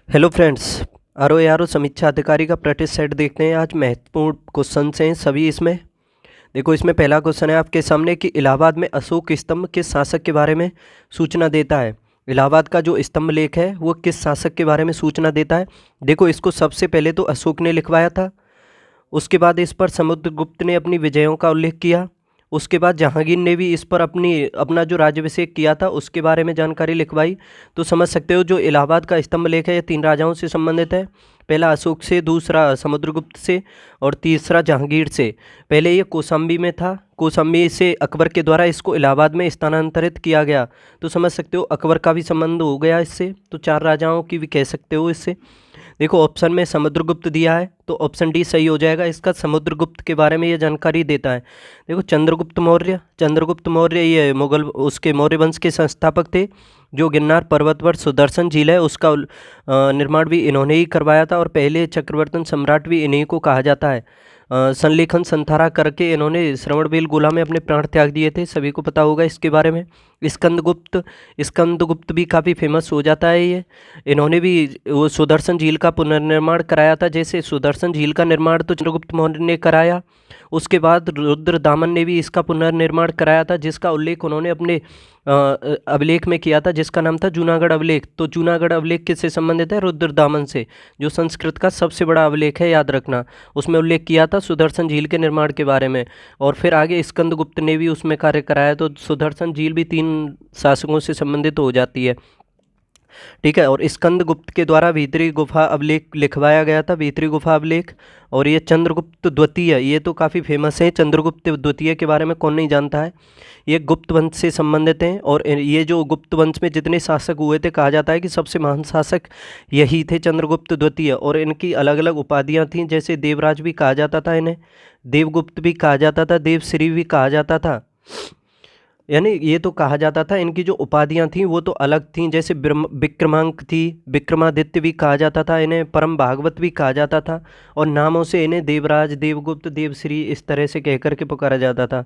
Hello friends. आरो यारो समीक्षा अधिकारी का प्रैक्टिस सेट देखते हैं। आज महत्वपूर्ण क्वेश्चन हैं सभी इसमें। देखो, इसमें पहला क्वेश्चन है आपके सामने कि इलाहाबाद में अशोक स्तंभ किस शासक के बारे में सूचना देता है। इलाहाबाद का जो स्तंभ लेख है वो किस शासक के बारे में सूचना देता है। देखो, इसको सबसे पहले तो अशोक ने लिखवाया था। उसके बाद इस पर समुद्रगुप्त ने अपनी विजयों का उल्लेख किया। उसके बाद जहांगीर ने भी इस पर अपना जो राज्याभिषेक किया था उसके बारे में जानकारी लिखवाई। तो समझ सकते हो जो इलाहाबाद का स्तंभ लेख है ये 3 राजाओं से संबंधित है। पहला अशोक से, दूसरा समुद्रगुप्त से और तीसरा जहांगीर से। पहले ये कौशाम्बी में था, कौशाम्बी से अकबर के द्वारा इसको इलाहाबाद में स्थानांतरित किया गया। तो समझ सकते हो अकबर का भी संबंध हो गया इससे, तो 4 राजाओं की भी कह सकते हो इससे। देखो, ऑप्शन में समुद्रगुप्त दिया है तो ऑप्शन डी सही हो जाएगा। इसका समुद्रगुप्त के बारे में ये जानकारी देता है। देखो, चंद्रगुप्त मौर्य ये मुगल उसके मौर्य वंश के संस्थापक थे। जो गिरनार पर्वत पर सुदर्शन झील है उसका निर्माण भी इन्होंने ही करवाया था और पहले चक्रवर्तन सम्राट भी इन्हीं को कहा जाता है। संलेखन संथारा करके इन्होंने श्रवणबेलगोला में अपने प्राण त्याग दिए थे, सभी को पता होगा इसके बारे में। स्कंदगुप्त भी काफ़ी फेमस हो जाता है ये। इन्होंने भी वो सुदर्शन झील का पुनर्निर्माण कराया था। जैसे सुदर्शन झील का निर्माण तो चंद्रगुप्त मौर्य ने कराया, उसके बाद रुद्रदामन ने भी इसका पुनर्निर्माण कराया था, जिसका उल्लेख उन्होंने अपने अभिलेख में किया था, जिसका नाम था जूनागढ़ अभिलेख। तो जूनागढ़ अभिलेख किससे संबंधित है? रुद्रदामन से, जो संस्कृत का सबसे बड़ा अभिलेख है, याद रखना। उसमें उल्लेख किया था सुदर्शन झील के निर्माण के बारे में। और फिर आगे स्कंदगुप्त ने भी उसमें कार्य कराया। तो सुदर्शन झील भी 3 शासकों से संबंधित हो जाती है। ठीक है। और स्कंदगुप्त के द्वारा भीतरी गुफा अभिलेख लिखवाया गया था, भीतरी गुफा अभिलेख। और ये चंद्रगुप्त द्वितीय, ये तो काफ़ी फेमस है। चंद्रगुप्त द्वितीय के बारे में कौन नहीं जानता है। ये गुप्त वंश से संबंधित हैं और ये जो गुप्त वंश में जितने शासक हुए थे, कहा जाता है कि सबसे महान शासक यही थे, चंद्रगुप्त द्वितीय। और इनकी अलग अलग उपाधियाँ थीं, जैसे देवराज भी कहा जाता था इन्हें, देवगुप्त भी कहा जाता था, देवश्री भी कहा जाता था। यानी ये तो कहा जाता था। इनकी जो उपाधियां थीं वो तो अलग थीं, जैसे विक्रमांक थी, विक्रमादित्य भी कहा जाता था इन्हें, परम भागवत भी कहा जाता था। और नामों से इन्हें देवराज, देवगुप्त, देवश्री इस तरह से कह करके पुकारा जाता था।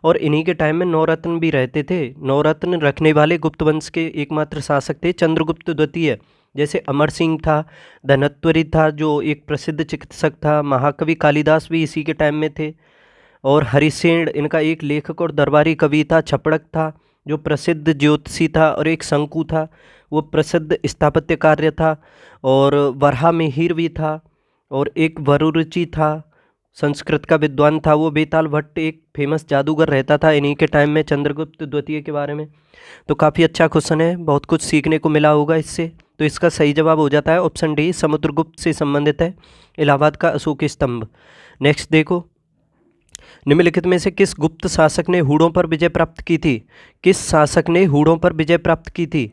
और इन्हीं के टाइम में नवरत्न भी रहते थे। नवरत्न रखने वाले गुप्त वंश के एकमात्र शासक थे चंद्रगुप्त द्वितीय। जैसे अमर सिंह था, धनत्वरी था जो एक प्रसिद्ध चिकित्सक था, महाकवि कालिदास भी इसी के टाइम में थे। और हरिसेन इनका एक लेखक और दरबारी कवि था। छपड़क था जो प्रसिद्ध ज्योतिषी था, और एक शंकु था वो प्रसिद्ध स्थापत्य कार्य था। और वरहा मिहिर भी था, और एक वरुरुचि था, संस्कृत का विद्वान था वो। बेताल भट्ट एक फेमस जादूगर रहता था इन्हीं के टाइम में, चंद्रगुप्त द्वितीय के बारे में। तो काफ़ी अच्छा क्वेश्चन है, बहुत कुछ सीखने को मिला होगा इससे। तो इसका सही जवाब हो जाता है ऑप्शन डी, समुद्रगुप्त से संबंधित है इलाहाबाद का अशोक स्तंभ। नेक्स्ट देखो, निम्नलिखित में से किस गुप्त शासक ने हूणों पर विजय प्राप्त की थी। किस शासक ने हूणों पर विजय प्राप्त की थी।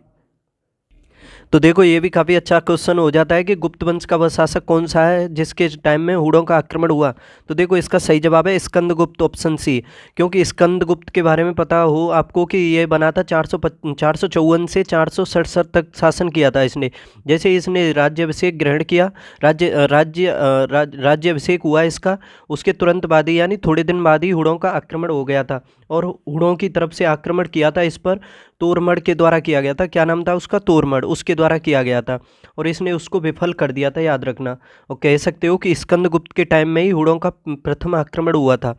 तो देखो, ये भी काफ़ी अच्छा क्वेश्चन हो जाता है कि गुप्त वंश का वह शासक कौन सा है जिसके टाइम में हूणों का आक्रमण हुआ। तो देखो, इसका सही जवाब है स्कंदगुप्त, ऑप्शन सी। क्योंकि स्कंदगुप्त के बारे में पता हो आपको कि ये बना था 454 से 467 तक शासन किया था इसने। जैसे इसने राज्याभिषेक ग्रहण किया, राज्याभिषेक हुआ इसका, उसके तुरंत बाद ही यानी थोड़े दिन बाद ही हूणों का आक्रमण हो गया था। और हूणों की तरफ से आक्रमण किया था इस पर तोरमड़ के द्वारा किया गया था। क्या नाम था उसका? तोरमड़, उसके द्वारा किया गया था। और इसने उसको विफल कर दिया था, याद रखना। और कह सकते हो कि स्कंदगुप्त के टाइम में ही हूणों का प्रथम आक्रमण हुआ था।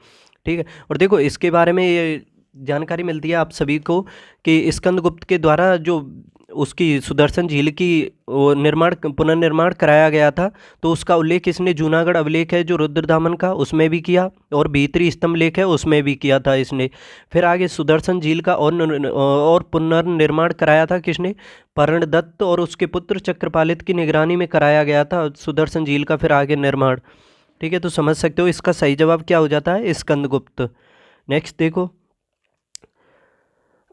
ठीक है। और देखो, इसके बारे में ये जानकारी मिलती है आप सभी को कि स्कंदगुप्त के द्वारा जो उसकी सुदर्शन झील की पुनर्निर्माण कराया गया था, तो उसका उल्लेख इसने जूनागढ़ अभिलेख है जो रुद्रदामन का, उसमें भी किया। और भीतरी स्तंभ लेख है उसमें भी किया था इसने। फिर आगे सुदर्शन झील का और पुनर्निर्माण कराया था किसने? पर्णदत्त और उसके पुत्र चक्रपालित की निगरानी में कराया गया था सुदर्शन झील का फिर आगे निर्माण। ठीक है। तो समझ सकते हो इसका सही जवाब क्या हो जाता है? स्कंदगुप्त। नेक्स्ट देखो,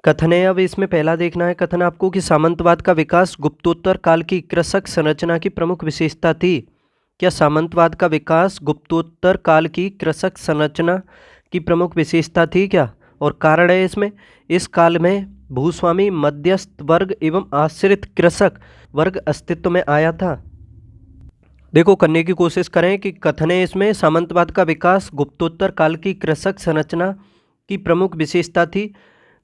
कथन है। अब इसमें पहला देखना है कथन आपको कि सामंतवाद का विकास गुप्तोत्तर काल की कृषक संरचना की प्रमुख विशेषता थी। क्या सामंतवाद का विकास गुप्तोत्तर काल की कृषक संरचना की प्रमुख विशेषता थी क्या? और कारण है इसमें, इस काल में भूस्वामी, मध्यस्थ वर्ग एवं आश्रित कृषक वर्ग अस्तित्व में आया था। देखो, करने की कोशिश करें कि कथन है इसमें सामंतवाद का विकास गुप्तोत्तर काल की कृषक संरचना की प्रमुख विशेषता थी।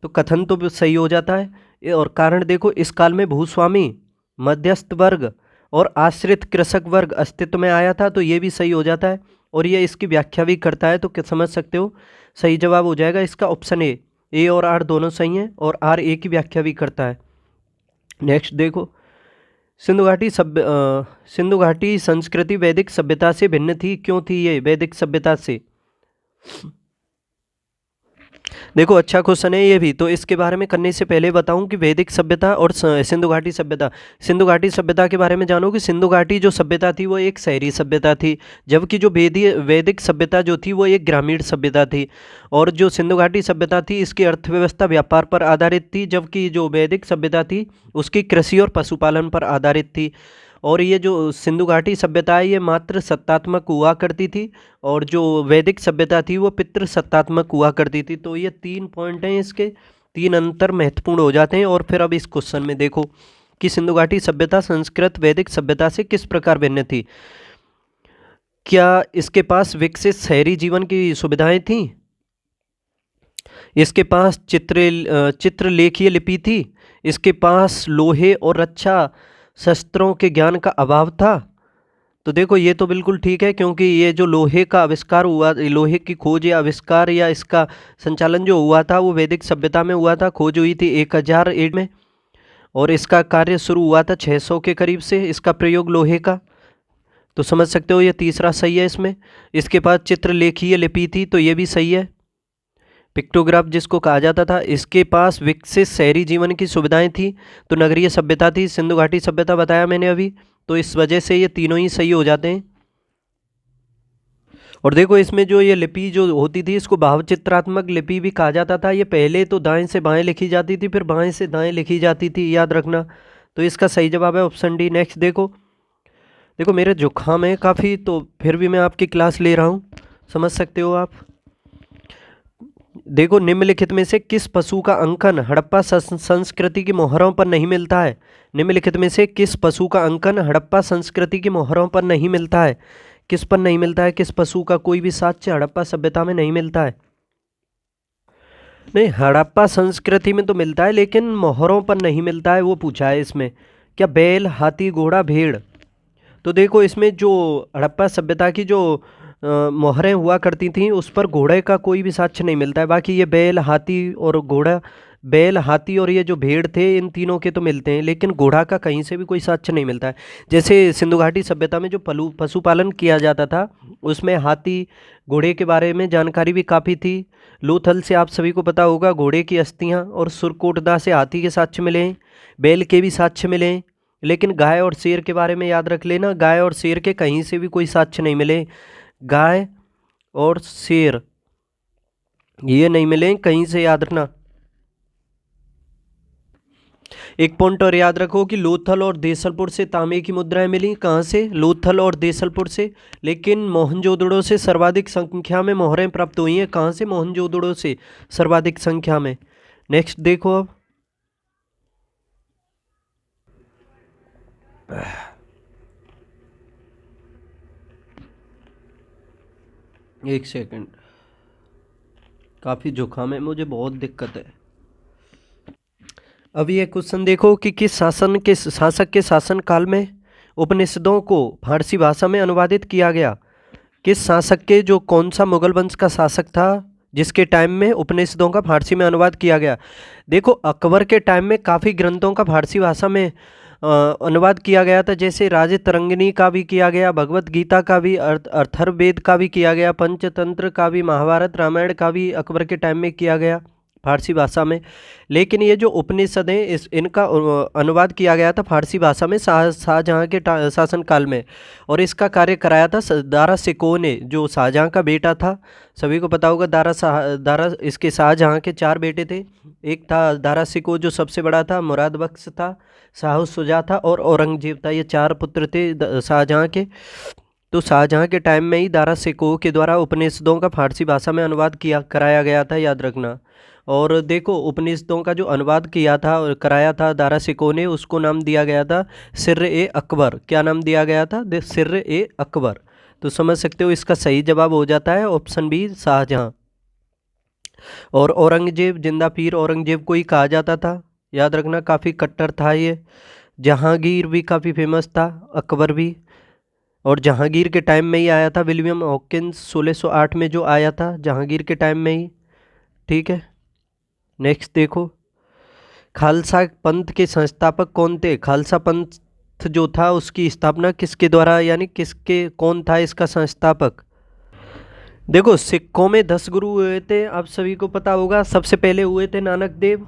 तो कथन तो सही हो जाता है। और कारण देखो, इस काल में भूस्वामी, मध्यस्थ वर्ग और आश्रित कृषक वर्ग अस्तित्व में आया था, तो ये भी सही हो जाता है। और ये इसकी व्याख्या भी करता है, तो क्या समझ सकते हो सही जवाब हो जाएगा इसका ऑप्शन ए और आर दोनों सही हैं, और आर ए की व्याख्या भी करता है। नेक्स्ट देखो, सिंधु घाटी संस्कृति वैदिक सभ्यता से भिन्न थी, क्यों थी ये वैदिक सभ्यता से? देखो अच्छा क्वेश्चन है ये भी। तो इसके बारे में करने से पहले बताऊं कि वैदिक सभ्यता और सिंधु घाटी सभ्यता। सिंधु घाटी सभ्यता के बारे में जानो कि सिंधु घाटी जो सभ्यता थी वो एक शहरी सभ्यता थी, जबकि जो वैदिक सभ्यता जो थी वो एक ग्रामीण सभ्यता थी। और जो सिंधु घाटी सभ्यता थी इसकी अर्थव्यवस्था व्यापार पर आधारित थी, जबकि जो वैदिक सभ्यता थी उसकी कृषि और पशुपालन पर आधारित थी। और ये जो सिंधु घाटी सभ्यता है ये मात्र सत्तात्मक हुआ करती थी, और जो वैदिक सभ्यता थी वो पितृ सत्तात्मक हुआ करती थी। तो ये 3 पॉइंट हैं, इसके 3 अंतर महत्वपूर्ण हो जाते हैं। और फिर अब इस क्वेश्चन में देखो कि सिंधु घाटी सभ्यता संस्कृत वैदिक सभ्यता से किस प्रकार भिन्न थी। क्या इसके पास विकसित शहरी जीवन की सुविधाएं थी? इसके पास चित्रलेखीय लिपि थी? इसके पास लोहे और रक्षा शस्त्रों के ज्ञान का अभाव था? तो देखो ये तो बिल्कुल ठीक है, क्योंकि ये जो लोहे का आविष्कार हुआ, लोहे की खोज या आविष्कार या इसका संचालन जो हुआ था वो वैदिक सभ्यता में हुआ था। खोज हुई थी 1000 AD में, और इसका कार्य शुरू हुआ था 600 के करीब से, इसका प्रयोग लोहे का। तो समझ सकते हो ये तीसरा सही है इसमें। इसके पास चित्रलेखीय लिपि थी, तो ये भी सही है, पिक्टोग्राफ जिसको कहा जाता था। इसके पास विकसित शहरी जीवन की सुविधाएं थी, तो नगरीय सभ्यता थी। सिंधु घाटी सभ्यता बताया मैंने अभी, तो इस वजह से ये तीनों ही सही हो जाते हैं। और देखो इसमें जो ये लिपि जो होती थी इसको भावचित्रात्मक लिपि भी कहा जाता था। ये पहले तो दाएं से बाएं लिखी जाती थी, फिर बाएं से दाएं लिखी जाती थी, याद रखना। तो इसका सही जवाब है ऑप्शन डी। नेक्स्ट देखो, देखो मेरे जुकाम है काफ़ी, तो फिर भी मैं आपकी क्लास ले रहा हूँ, समझ सकते हो आप। देखो निम्नलिखित में से किस पशु का अंकन हड़प्पा संस्कृति की मोहरों पर नहीं मिलता है? निम्नलिखित में से किस पशु का अंकन हड़प्पा संस्कृति की मोहरों पर नहीं मिलता है? किस पर नहीं मिलता है? किस पशु का कोई भी साक्ष्य हड़प्पा सभ्यता में नहीं मिलता है? नहीं, हड़प्पा संस्कृति में तो मिलता है, लेकिन मोहरों पर नहीं मिलता है, वो पूछा है इसमें। क्या बैल, हाथी, घोड़ा, भेड़? तो देखो इसमें जो हड़प्पा सभ्यता की जो मोहरें हुआ करती थीं उस पर घोड़े का कोई भी साक्ष्य नहीं मिलता है। बाकी ये बैल, हाथी और घोड़ा, बैल, हाथी और ये जो भेड़ थे इन तीनों के तो मिलते हैं, लेकिन घोड़ा का कहीं से भी कोई साक्ष्य नहीं मिलता है। जैसे सिंधु घाटी सभ्यता में जो पशुपालन किया जाता था उसमें हाथी, घोड़े के बारे में जानकारी भी काफ़ी थी। लोथल से आप सभी को पता होगा घोड़े की अस्थियाँ, और सुरकोटदा से हाथी के साक्ष्य मिले हैं, बैल के भी साक्ष्य मिले हैं। लेकिन गाय और शेर के बारे में याद रख लेना, गाय और शेर के कहीं से भी कोई साक्ष्य नहीं मिले। गाय और शेर ये नहीं मिले कहीं से, याद रखना। एक पॉइंट और याद रखो कि लोथल और देसलपुर से तांबे की मुद्राएं मिली। कहाँ से? लोथल और देसलपुर से। लेकिन मोहनजोदड़ो से सर्वाधिक संख्या में मोहरें प्राप्त हुई हैं। कहाँ से? मोहनजोदड़ो से सर्वाधिक संख्या में। नेक्स्ट देखो अब, एक सेकंड, काफ़ी जुकाम है मुझे, बहुत दिक्कत है। अब ये क्वेश्चन देखो कि किस शासक के शासन काल में उपनिषदों को फारसी भाषा में अनुवादित किया गया? किस शासक के, जो कौन सा मुगल वंश का शासक था जिसके टाइम में उपनिषदों का फारसी में अनुवाद किया गया? देखो अकबर के टाइम में काफ़ी ग्रंथों का फारसी भाषा में अनुवाद किया गया था। जैसे राजतरंगिणी का भी किया गया, भगवत गीता का भी, अथर्ववेद का भी किया गया, पंचतंत्र का भी, महाभारत रामायण का भी अकबर के टाइम में किया गया फारसी भाषा में। लेकिन ये जो उपनिषद हैं इनका अनुवाद किया गया था फारसी भाषा में शाहजहाँ के शासनकाल में, और इसका कार्य कराया था दारा शिकोह ने, जो शाहजहाँ का बेटा था। सभी को पता होगा दारा इसके शाहजहाँ के 4 बेटे थे। एक था दारा शिकोह जो सबसे बड़ा था, मुराद बख्श था, शाह शुजा था और औरंगजेब था। ये 4 पुत्र थे शाहजहाँ के। तो शाहजहाँ के टाइम में ही दारा शिकोह के द्वारा उपनिषदों का फारसी भाषा में अनुवाद कराया गया था, याद रखना। और देखो उपनिषदों का जो अनुवाद किया था और कराया था दारा शिकोह ने, उसको नाम दिया गया था सिर्र-ए-अकबर। क्या नाम दिया गया था? सिर्र-ए-अकबर। तो समझ सकते हो इसका सही जवाब हो जाता है ऑप्शन बी, शाहजहाँ। और औरंगजेब, जिंदा पीर औरंगजेब को ही कहा जाता था, याद रखना, काफ़ी कट्टर था ये। जहांगीर भी काफ़ी फेमस था, अकबर भी। और जहांगीर के टाइम में ही आया था विलियम हॉकिंस, 1608 में जो आया था जहांगीर के टाइम में ही। ठीक है, नेक्स्ट देखो, खालसा पंथ के संस्थापक कौन थे? खालसा पंथ जो था उसकी स्थापना किसके द्वारा, यानी किसके, कौन था इसका संस्थापक? देखो, सिखों में 10 गुरु हुए थे, आप सभी को पता होगा। सबसे पहले हुए थे नानक देव,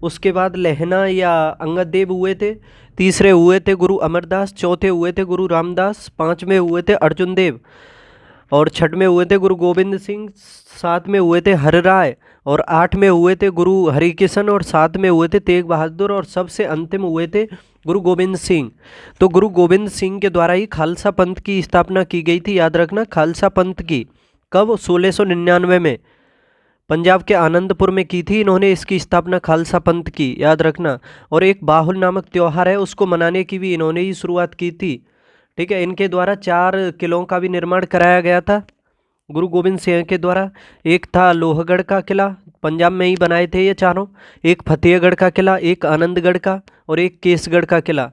उसके बाद लहना या अंगद देव हुए थे, तीसरे हुए थे गुरु अमरदास, चौथे हुए थे गुरु रामदास, पांचवें हुए थे अर्जुन देव, और छठवें हुए थे गुरु गोविंद सिंह, सातवें हुए थे हरराय, और आठवें हुए थे गुरु हरिकिशन, और सातवें हुए थे तेग बहादुर, और सबसे अंतिम हुए थे गुरु गोविंद सिंह। तो गुरु गोविंद सिंह के द्वारा ही खालसा पंथ की स्थापना की गई थी, याद रखना। खालसा पंथ की कब? 1699 में पंजाब के आनंदपुर में की थी इन्होंने इसकी स्थापना, खालसा पंथ की, याद रखना। और एक बाहुल नामक त्योहार है, उसको मनाने की भी इन्होंने ही शुरुआत की थी। ठीक है, इनके द्वारा 4 किलों का भी निर्माण कराया गया था गुरु गोविंद सिंह के द्वारा। एक था लोहगढ़ का किला, पंजाब में ही बनाए थे ये चारों। एक फतेहगढ़ का किला, एक आनंदगढ़ का, और एक केसगढ़ का किला।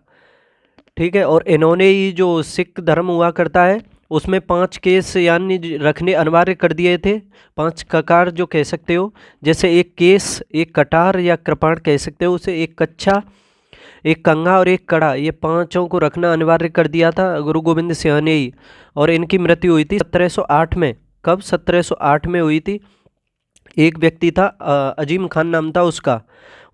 ठीक है, और इन्होंने ही जो सिख धर्म हुआ करता है उसमें 5 केस यानी रखने अनिवार्य कर दिए थे। 5 ककार जो कह सकते हो, जैसे एक केस, एक कटार या कृपाण कह सकते हो उसे, एक कच्छा, एक कंघा और एक कड़ा, ये 5 को रखना अनिवार्य कर दिया था गुरु गोविंद सिंह ने ही। और इनकी मृत्यु हुई थी 1708 में। कब? 1708 में हुई थी। एक व्यक्ति था, अजीम खान नाम था उसका,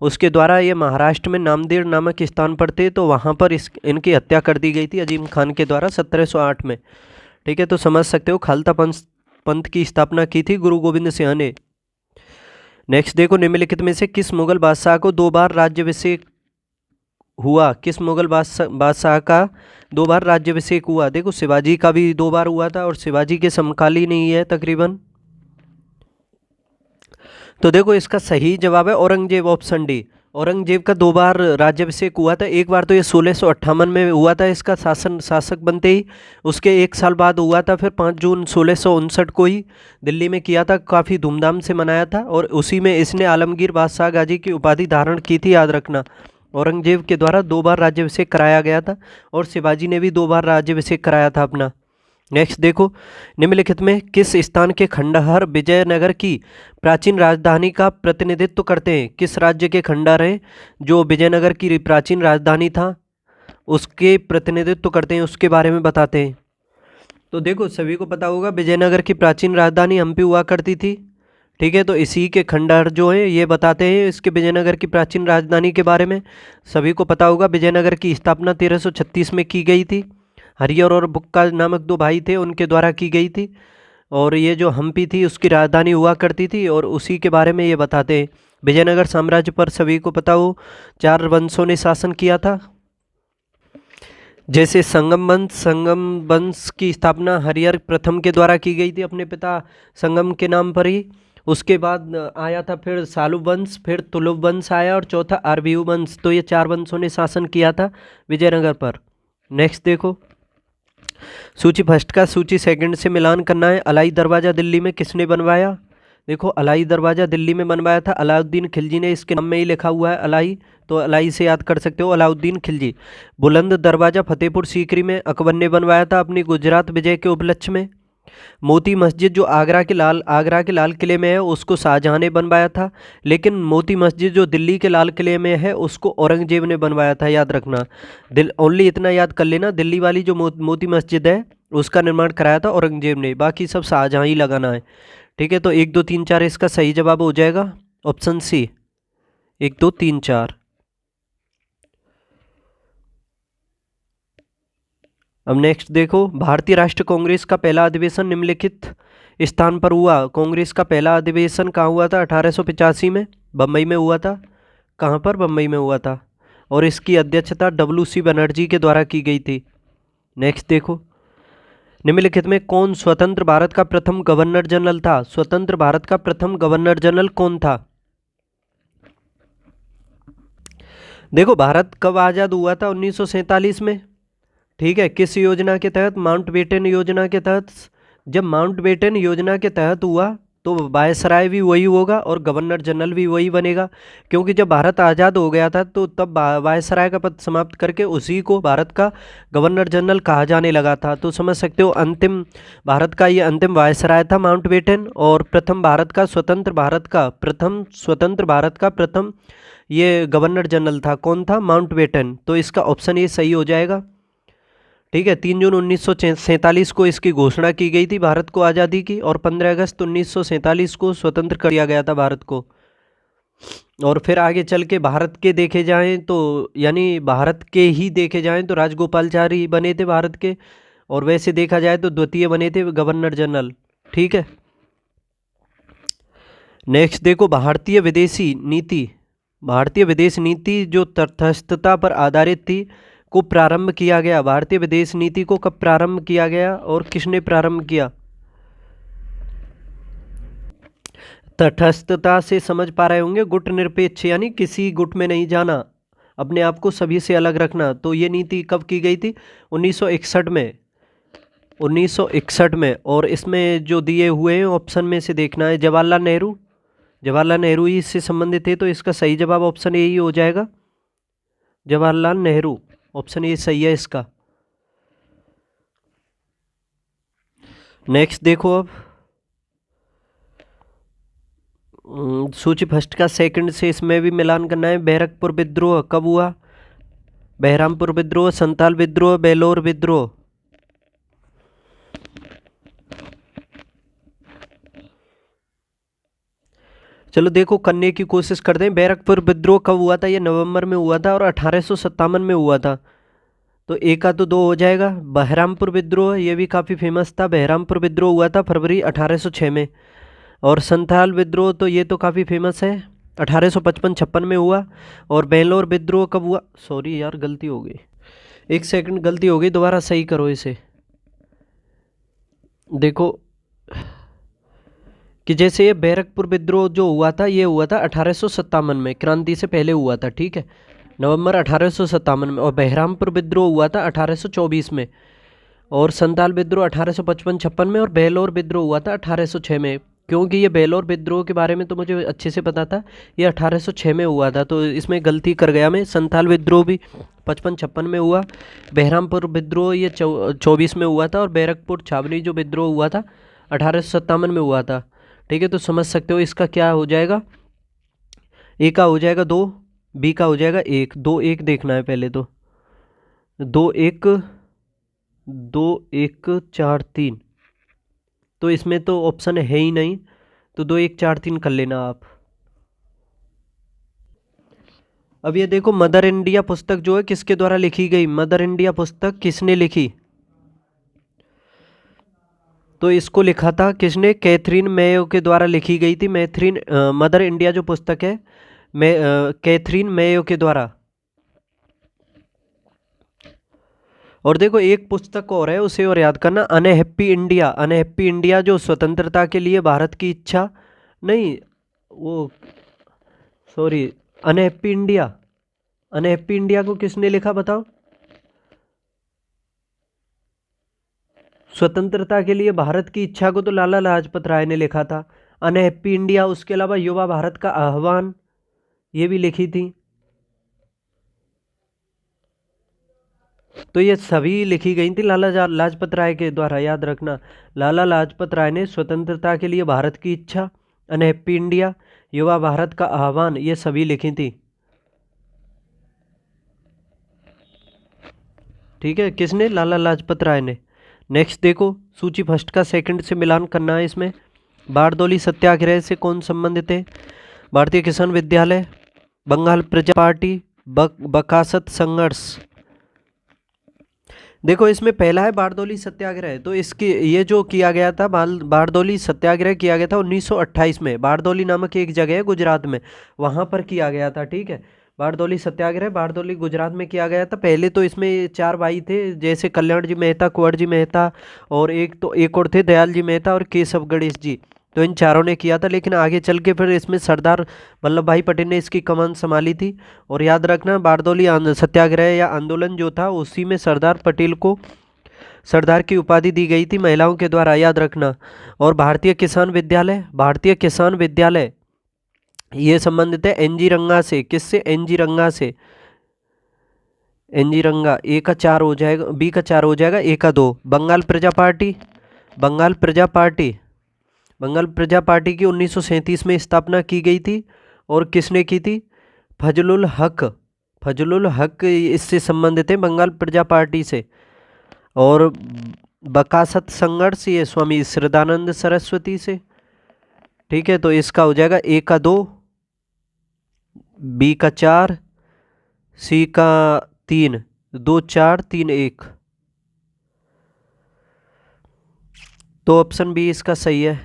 उसके द्वारा ये महाराष्ट्र में नामदेव नामक स्थान पर थे, तो वहाँ पर इनकी हत्या कर दी गई थी अजीम खान के द्वारा 1708 में। ठीक है, तो समझ सकते हो खालसा पंथ की स्थापना की थी गुरु गोविंद सिंह ने। नेक्स्ट देखो, निम्नलिखित में से किस मुगल बादशाह को 2 बार राज्याभिषेक हुआ? किस मुगल बादशाह का 2 बार राज्याभिषेक हुआ? देखो, शिवाजी का भी 2 बार हुआ था, और शिवाजी के समकालीन ही है तकरीबन। तो देखो, इसका सही जवाब है औरंगजेब, ऑप्शन डी। औरंगजेब का 2 बार राज्याभिषेक हुआ था। एक बार तो ये 1658 में हुआ था इसका शासक बनते ही, उसके 1 साल बाद हुआ था फिर 5 जून 1659 को ही दिल्ली में किया था, काफ़ी धूमधाम से मनाया था। और उसी में इसने आलमगीर बादशाह गाजी की उपाधि धारण की थी, याद रखना। औरंगजेब के द्वारा 2 बार राज्याभिषेक कराया गया था, और शिवाजी ने भी 2 बार राज्याभिषेक कराया था अपना। नेक्स्ट देखो, निम्नलिखित में किस स्थान के खंडहर विजयनगर की प्राचीन राजधानी का प्रतिनिधित्व करते हैं? किस राज्य के खंडहर हैं जो विजयनगर की प्राचीन राजधानी था उसके प्रतिनिधित्व करते हैं, उसके बारे में बताते हैं। तो देखो, सभी को पता होगा विजयनगर की प्राचीन राजधानी हम्पी हुआ करती थी। ठीक है, तो इसी के खंडहर जो है ये बताते हैं इसके विजयनगर की प्राचीन राजधानी के बारे में। सभी को पता होगा विजयनगर की स्थापना 1336 में की गई थी। हरियर और बुक्का नामक 2 भाई थे, उनके द्वारा की गई थी। और ये जो हम्पी थी उसकी राजधानी हुआ करती थी, और उसी के बारे में ये बताते हैं। विजयनगर साम्राज्य पर सभी को पता हो 4 वंशों ने शासन किया था, जैसे संगम वंश की स्थापना हरिहर प्रथम के द्वारा की गई थी अपने पिता संगम के नाम पर ही। उसके बाद आया था फिर सालुब वंश, फिर तुलुब वंश आया, और चौथा आरबीयू वंश। तो ये 4 वंशों ने शासन किया था विजयनगर पर। नेक्स्ट देखो, सूची फर्स्ट का सूची सेकंड से मिलान करना है। अलाई दरवाज़ा दिल्ली में किसने बनवाया? देखो, अलाई दरवाज़ा दिल्ली में बनवाया था अलाउद्दीन खिलजी ने, इसके नाम में ही लिखा हुआ है अलाई, तो अलाई से याद कर सकते हो, अलाउद्दीन खिलजी। बुलंद दरवाज़ा फतेहपुर सीकरी में अकबर ने बनवाया था अपनी गुजरात विजय के उपलक्ष्य में। मोती मस्जिद जो आगरा के लाल किले में है उसको शाहजहां ने बनवाया था, लेकिन मोती मस्जिद जो दिल्ली के लाल किले में है उसको औरंगजेब ने बनवाया था, याद रखना। ओनली इतना याद कर लेना, दिल्ली वाली जो मोती मस्जिद है उसका निर्माण कराया था औरंगजेब ने, बाकी सब शाहजहां ही लगाना है। ठीक है, तो 1 2 3 4 इसका सही जवाब हो जाएगा, ऑप्शन सी, 1 2 3 4। अब नेक्स्ट देखो, भारतीय राष्ट्रीय कांग्रेस का पहला अधिवेशन निम्नलिखित स्थान पर हुआ। कांग्रेस का पहला अधिवेशन कहाँ हुआ था? 1885 में बम्बई में हुआ था। कहाँ पर? बम्बई में हुआ था। और इसकी अध्यक्षता WC बनर्जी के द्वारा की गई थी। नेक्स्ट देखो, निम्नलिखित में कौन स्वतंत्र भारत का प्रथम गवर्नर जनरल था? स्वतंत्र भारत का प्रथम गवर्नर जनरल कौन था? देखो, भारत कब आज़ाद हुआ था? 1947 में। ठीक है, किस योजना के तहत? माउंटबेटन योजना के तहत। जब माउंटबेटन योजना के तहत हुआ तो वायसराय भी वही होगा और गवर्नर जनरल भी वही बनेगा, क्योंकि जब भारत आज़ाद हो गया था तो तब वायसराय का पद समाप्त करके उसी को भारत का गवर्नर जनरल कहा जाने लगा था। तो समझ सकते हो अंतिम भारत का ये अंतिम वायसराय था माउंटबेटन, और प्रथम भारत का स्वतंत्र भारत का प्रथम ये गवर्नर जनरल था। कौन था? माउंटबेटन। तो इसका ऑप्शन ए सही हो जाएगा। ठीक है, 3 जून 1947 को इसकी घोषणा की गई थी भारत को आज़ादी की, और 15 अगस्त 1947 को स्वतंत्र कर दिया गया था भारत को। और फिर आगे चल के भारत के देखे जाएं तो, यानी भारत के ही देखे जाएं तो राजगोपालचारी बने थे भारत के, और वैसे देखा जाए तो द्वितीय बने थे गवर्नर जनरल। ठीक है, नेक्स्ट देखो भारतीय विदेशी नीति। भारतीय विदेश नीति जो तटस्थता पर आधारित थी को प्रारंभ किया गया। भारतीय विदेश नीति को कब प्रारंभ किया गया और किसने प्रारंभ किया? तटस्थता से समझ पा रहे होंगे, गुट निरपेक्ष, यानी किसी गुट में नहीं जाना, अपने आप को सभी से अलग रखना। तो ये नीति कब की गई थी? 1961 में। 1961 में। और इसमें जो दिए हुए हैं ऑप्शन में से देखना है, जवाहरलाल नेहरू। जवाहरलाल नेहरू ही इससे संबंधित है, तो इसका सही जवाब ऑप्शन ए ही हो जाएगा, जवाहरलाल नेहरू। ऑप्शन ए सही है इसका। नेक्स्ट देखो अब सूची फर्स्ट का सेकंड से इसमें भी मिलान करना है। बैरकपुर विद्रोह कब हुआ? बहरामपुर विद्रोह, संताल विद्रोह, बेलोर विद्रोह। चलो देखो करने की कोशिश करते हैं। बैरकपुर विद्रोह कब हुआ था? ये नवंबर में हुआ था और 1857 में हुआ था। तो एक का तो दो हो जाएगा। बहरामपुर विद्रोह ये भी काफ़ी फेमस था। बहरामपुर विद्रोह हुआ था फरवरी 1806 में। और संथाल विद्रोह तो ये तो काफ़ी फेमस है, 1855-56 में हुआ। और बेलोर विद्रोह कब हुआ? सॉरी यार गलती हो गई, एक सेकंड गलती हो गई, दोबारा सही करो इसे। देखो कि जैसे ये बैरकपुर विद्रोह जो हुआ था ये हुआ था 1857 में, क्रांति से पहले हुआ था। ठीक है, नवंबर 1857 में। और बहरामपुर विद्रोह हुआ था 1824 में। और संताल विद्रोह 1855-56 में। और बेलोर विद्रोह हुआ था 1806 में। क्योंकि ये बेलोर विद्रोह के बारे में तो मुझे अच्छे से पता था, ये 1806 में हुआ था, तो इसमें गलती कर गया मैं। संताल विद्रोह भी 55-56 में हुआ। बहरामपुर विद्रोह ये 24 में हुआ था। और बैरकपुर छावनी जो विद्रोह हुआ था 1857 में हुआ था। ठीक है, तो समझ सकते हो इसका क्या हो जाएगा। ए का हो जाएगा 2, बी का हो जाएगा 1। 2-1 देखना है पहले तो। 2-1 2-1 4-3, तो इसमें तो ऑप्शन है ही नहीं, तो 2-1 4-3 कर लेना आप। अब ये देखो मदर इंडिया पुस्तक जो है किसके द्वारा लिखी गई? मदर इंडिया पुस्तक किसने लिखी? तो इसको लिखा था किसने? कैथरीन मेयो के द्वारा लिखी गई थी। मदर इंडिया जो पुस्तक है कैथरीन मेयो के द्वारा। और देखो एक पुस्तक और है, उसे और याद करना, अनहैप्पी इंडिया। अनहैप्पी इंडिया जो स्वतंत्रता के लिए भारत की इच्छा, नहीं वो sorry, unhappy India. Unhappy India को किसने लिखा बताओ? स्वतंत्रता के लिए भारत की इच्छा को तो लाला लाजपत राय ने लिखा था। अनहैप्पी इंडिया, उसके अलावा युवा भारत का आह्वान, ये भी लिखी थी। तो ये सभी लिखी गई थी लाला लाजपत राय के द्वारा, याद रखना। लाला लाजपत राय ने स्वतंत्रता के लिए भारत की इच्छा, अनहैप्पी इंडिया, युवा भारत का आह्वान, ये सभी लिखी थी। ठीक है, किसने? लाला लाजपत राय ने। नेक्स्ट देखो सूची फर्स्ट का सेकंड से मिलान करना है इसमें। बारदौली सत्याग्रह से कौन संबंधित है? भारतीय किसान विद्यालय, बंगाल प्रजा पार्टी, बकासत संघर्ष। देखो इसमें पहला है बारदौली सत्याग्रह। तो इसकी ये जो किया गया था, बारदौली सत्याग्रह किया गया था 1928 में। बारदौली नामक एक जगह है गुजरात में, वहाँ पर किया गया था। ठीक है, बारदौली सत्याग्रह बारदौली गुजरात में किया गया था। पहले तो इसमें 4 भाई थे, जैसे कल्याण जी मेहता, कुंवर जी मेहता, और एक और थे दयाल जी मेहता और केशव गणेश जी। तो इन चारों ने किया था, लेकिन आगे चल के फिर इसमें सरदार वल्लभ भाई पटेल ने इसकी कमान संभाली थी। और याद रखना बारदौली सत्याग्रह या आंदोलन जो था उसी में सरदार पटेल को सरदार की उपाधि दी गई थी महिलाओं के द्वारा, याद रखना। और भारतीय किसान विद्यालय ये संबंधित है एनजी रंगा से। किससे? एनजी रंगा से। एनजी रंगा। ए का 4 हो जाएगा, बी का 4 हो जाएगा, ए का 2। बंगाल प्रजा पार्टी, बंगाल प्रजा पार्टी, बंगाल प्रजा पार्टी की 1937 में स्थापना की गई थी। और किसने की थी? फजलुल हक। फजलुल हक इससे संबंधित है, बंगाल प्रजा पार्टी से। और बकासत संघर्ष ये स्वामी श्रद्धानंद सरस्वती से। ठीक है, तो इसका हो जाएगा ए का 2, बी का 4, सी का 3, 2 4 3 1। तो ऑप्शन बी इसका सही है।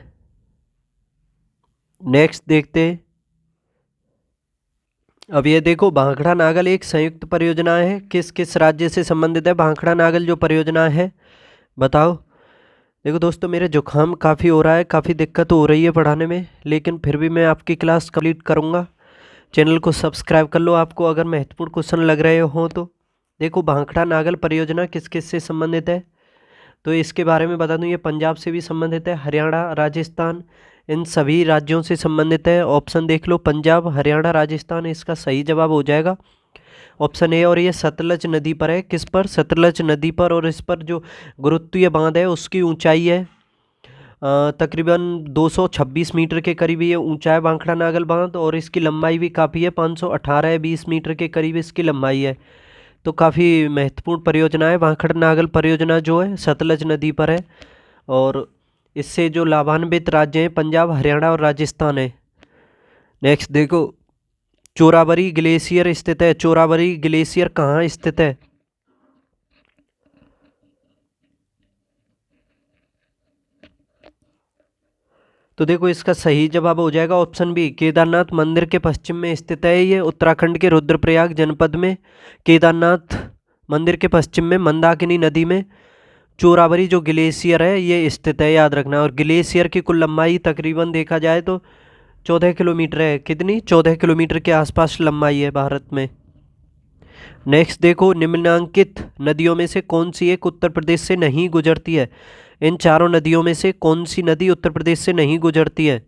नेक्स्ट देखते हैं। अब ये देखो, भांखड़ा नागल एक संयुक्त परियोजना है। किस किस राज्य से संबंधित है भांखड़ा नागल जो परियोजना है? बताओ। देखो दोस्तों, मेरे जुकाम काफ़ी हो रहा है, काफ़ी दिक्कत हो रही है पढ़ाने में, लेकिन फिर भी मैं आपकी क्लास कंप्लीट करूँगा। चैनल को सब्सक्राइब कर लो आपको अगर महत्वपूर्ण क्वेश्चन लग रहे हों तो। देखो, भांखड़ा नागल परियोजना किस किस से संबंधित है, तो इसके बारे में बता दूं, ये पंजाब से भी संबंधित है, हरियाणा, राजस्थान, इन सभी राज्यों से संबंधित है। ऑप्शन देख लो, पंजाब, हरियाणा, राजस्थान, इसका सही जवाब हो जाएगा ऑप्शन ए। और ये सतलज नदी पर है। किस पर? सतलज नदी पर। और इस पर जो गुरुत्वीय बांध है उसकी ऊंचाई है तकरीबन 226 मीटर के करीब ये ऊंचा है भांखड़ा नागल बांध। और इसकी लंबाई भी काफ़ी है, 518-20 मीटर के करीब इसकी लंबाई है। तो काफ़ी महत्वपूर्ण परियोजना है भांखड़ा नागल परियोजना, जो है सतलज नदी पर है। और इससे जो लाभान्वित राज्य हैं पंजाब, हरियाणा और राजस्थान है। नेक्स्ट देखो, चोराबरी ग्लेशियर स्थित है। चोराबरी ग्लेशियर कहाँ स्थित है? तो देखो, इसका सही जवाब हो जाएगा ऑप्शन बी, केदारनाथ मंदिर के पश्चिम में स्थित है। ये उत्तराखंड के रुद्रप्रयाग जनपद में, केदारनाथ मंदिर के पश्चिम में मंदाकिनी नदी में चोराबरी जो ग्लेशियर है ये स्थित है, याद रखना। और ग्लेशियर की कुल लंबाई तकरीबन देखा जाए तो 14 किलोमीटर है। कितनी? 14 किलोमीटर के आसपास लंबाई है भारत में। नेक्स्ट देखो, निम्नांकित नदियों में से कौन सी एक उत्तर प्रदेश से नहीं गुजरती है? इन चारों नदियों में से कौन सी नदी उत्तर प्रदेश से नहीं गुजरती है?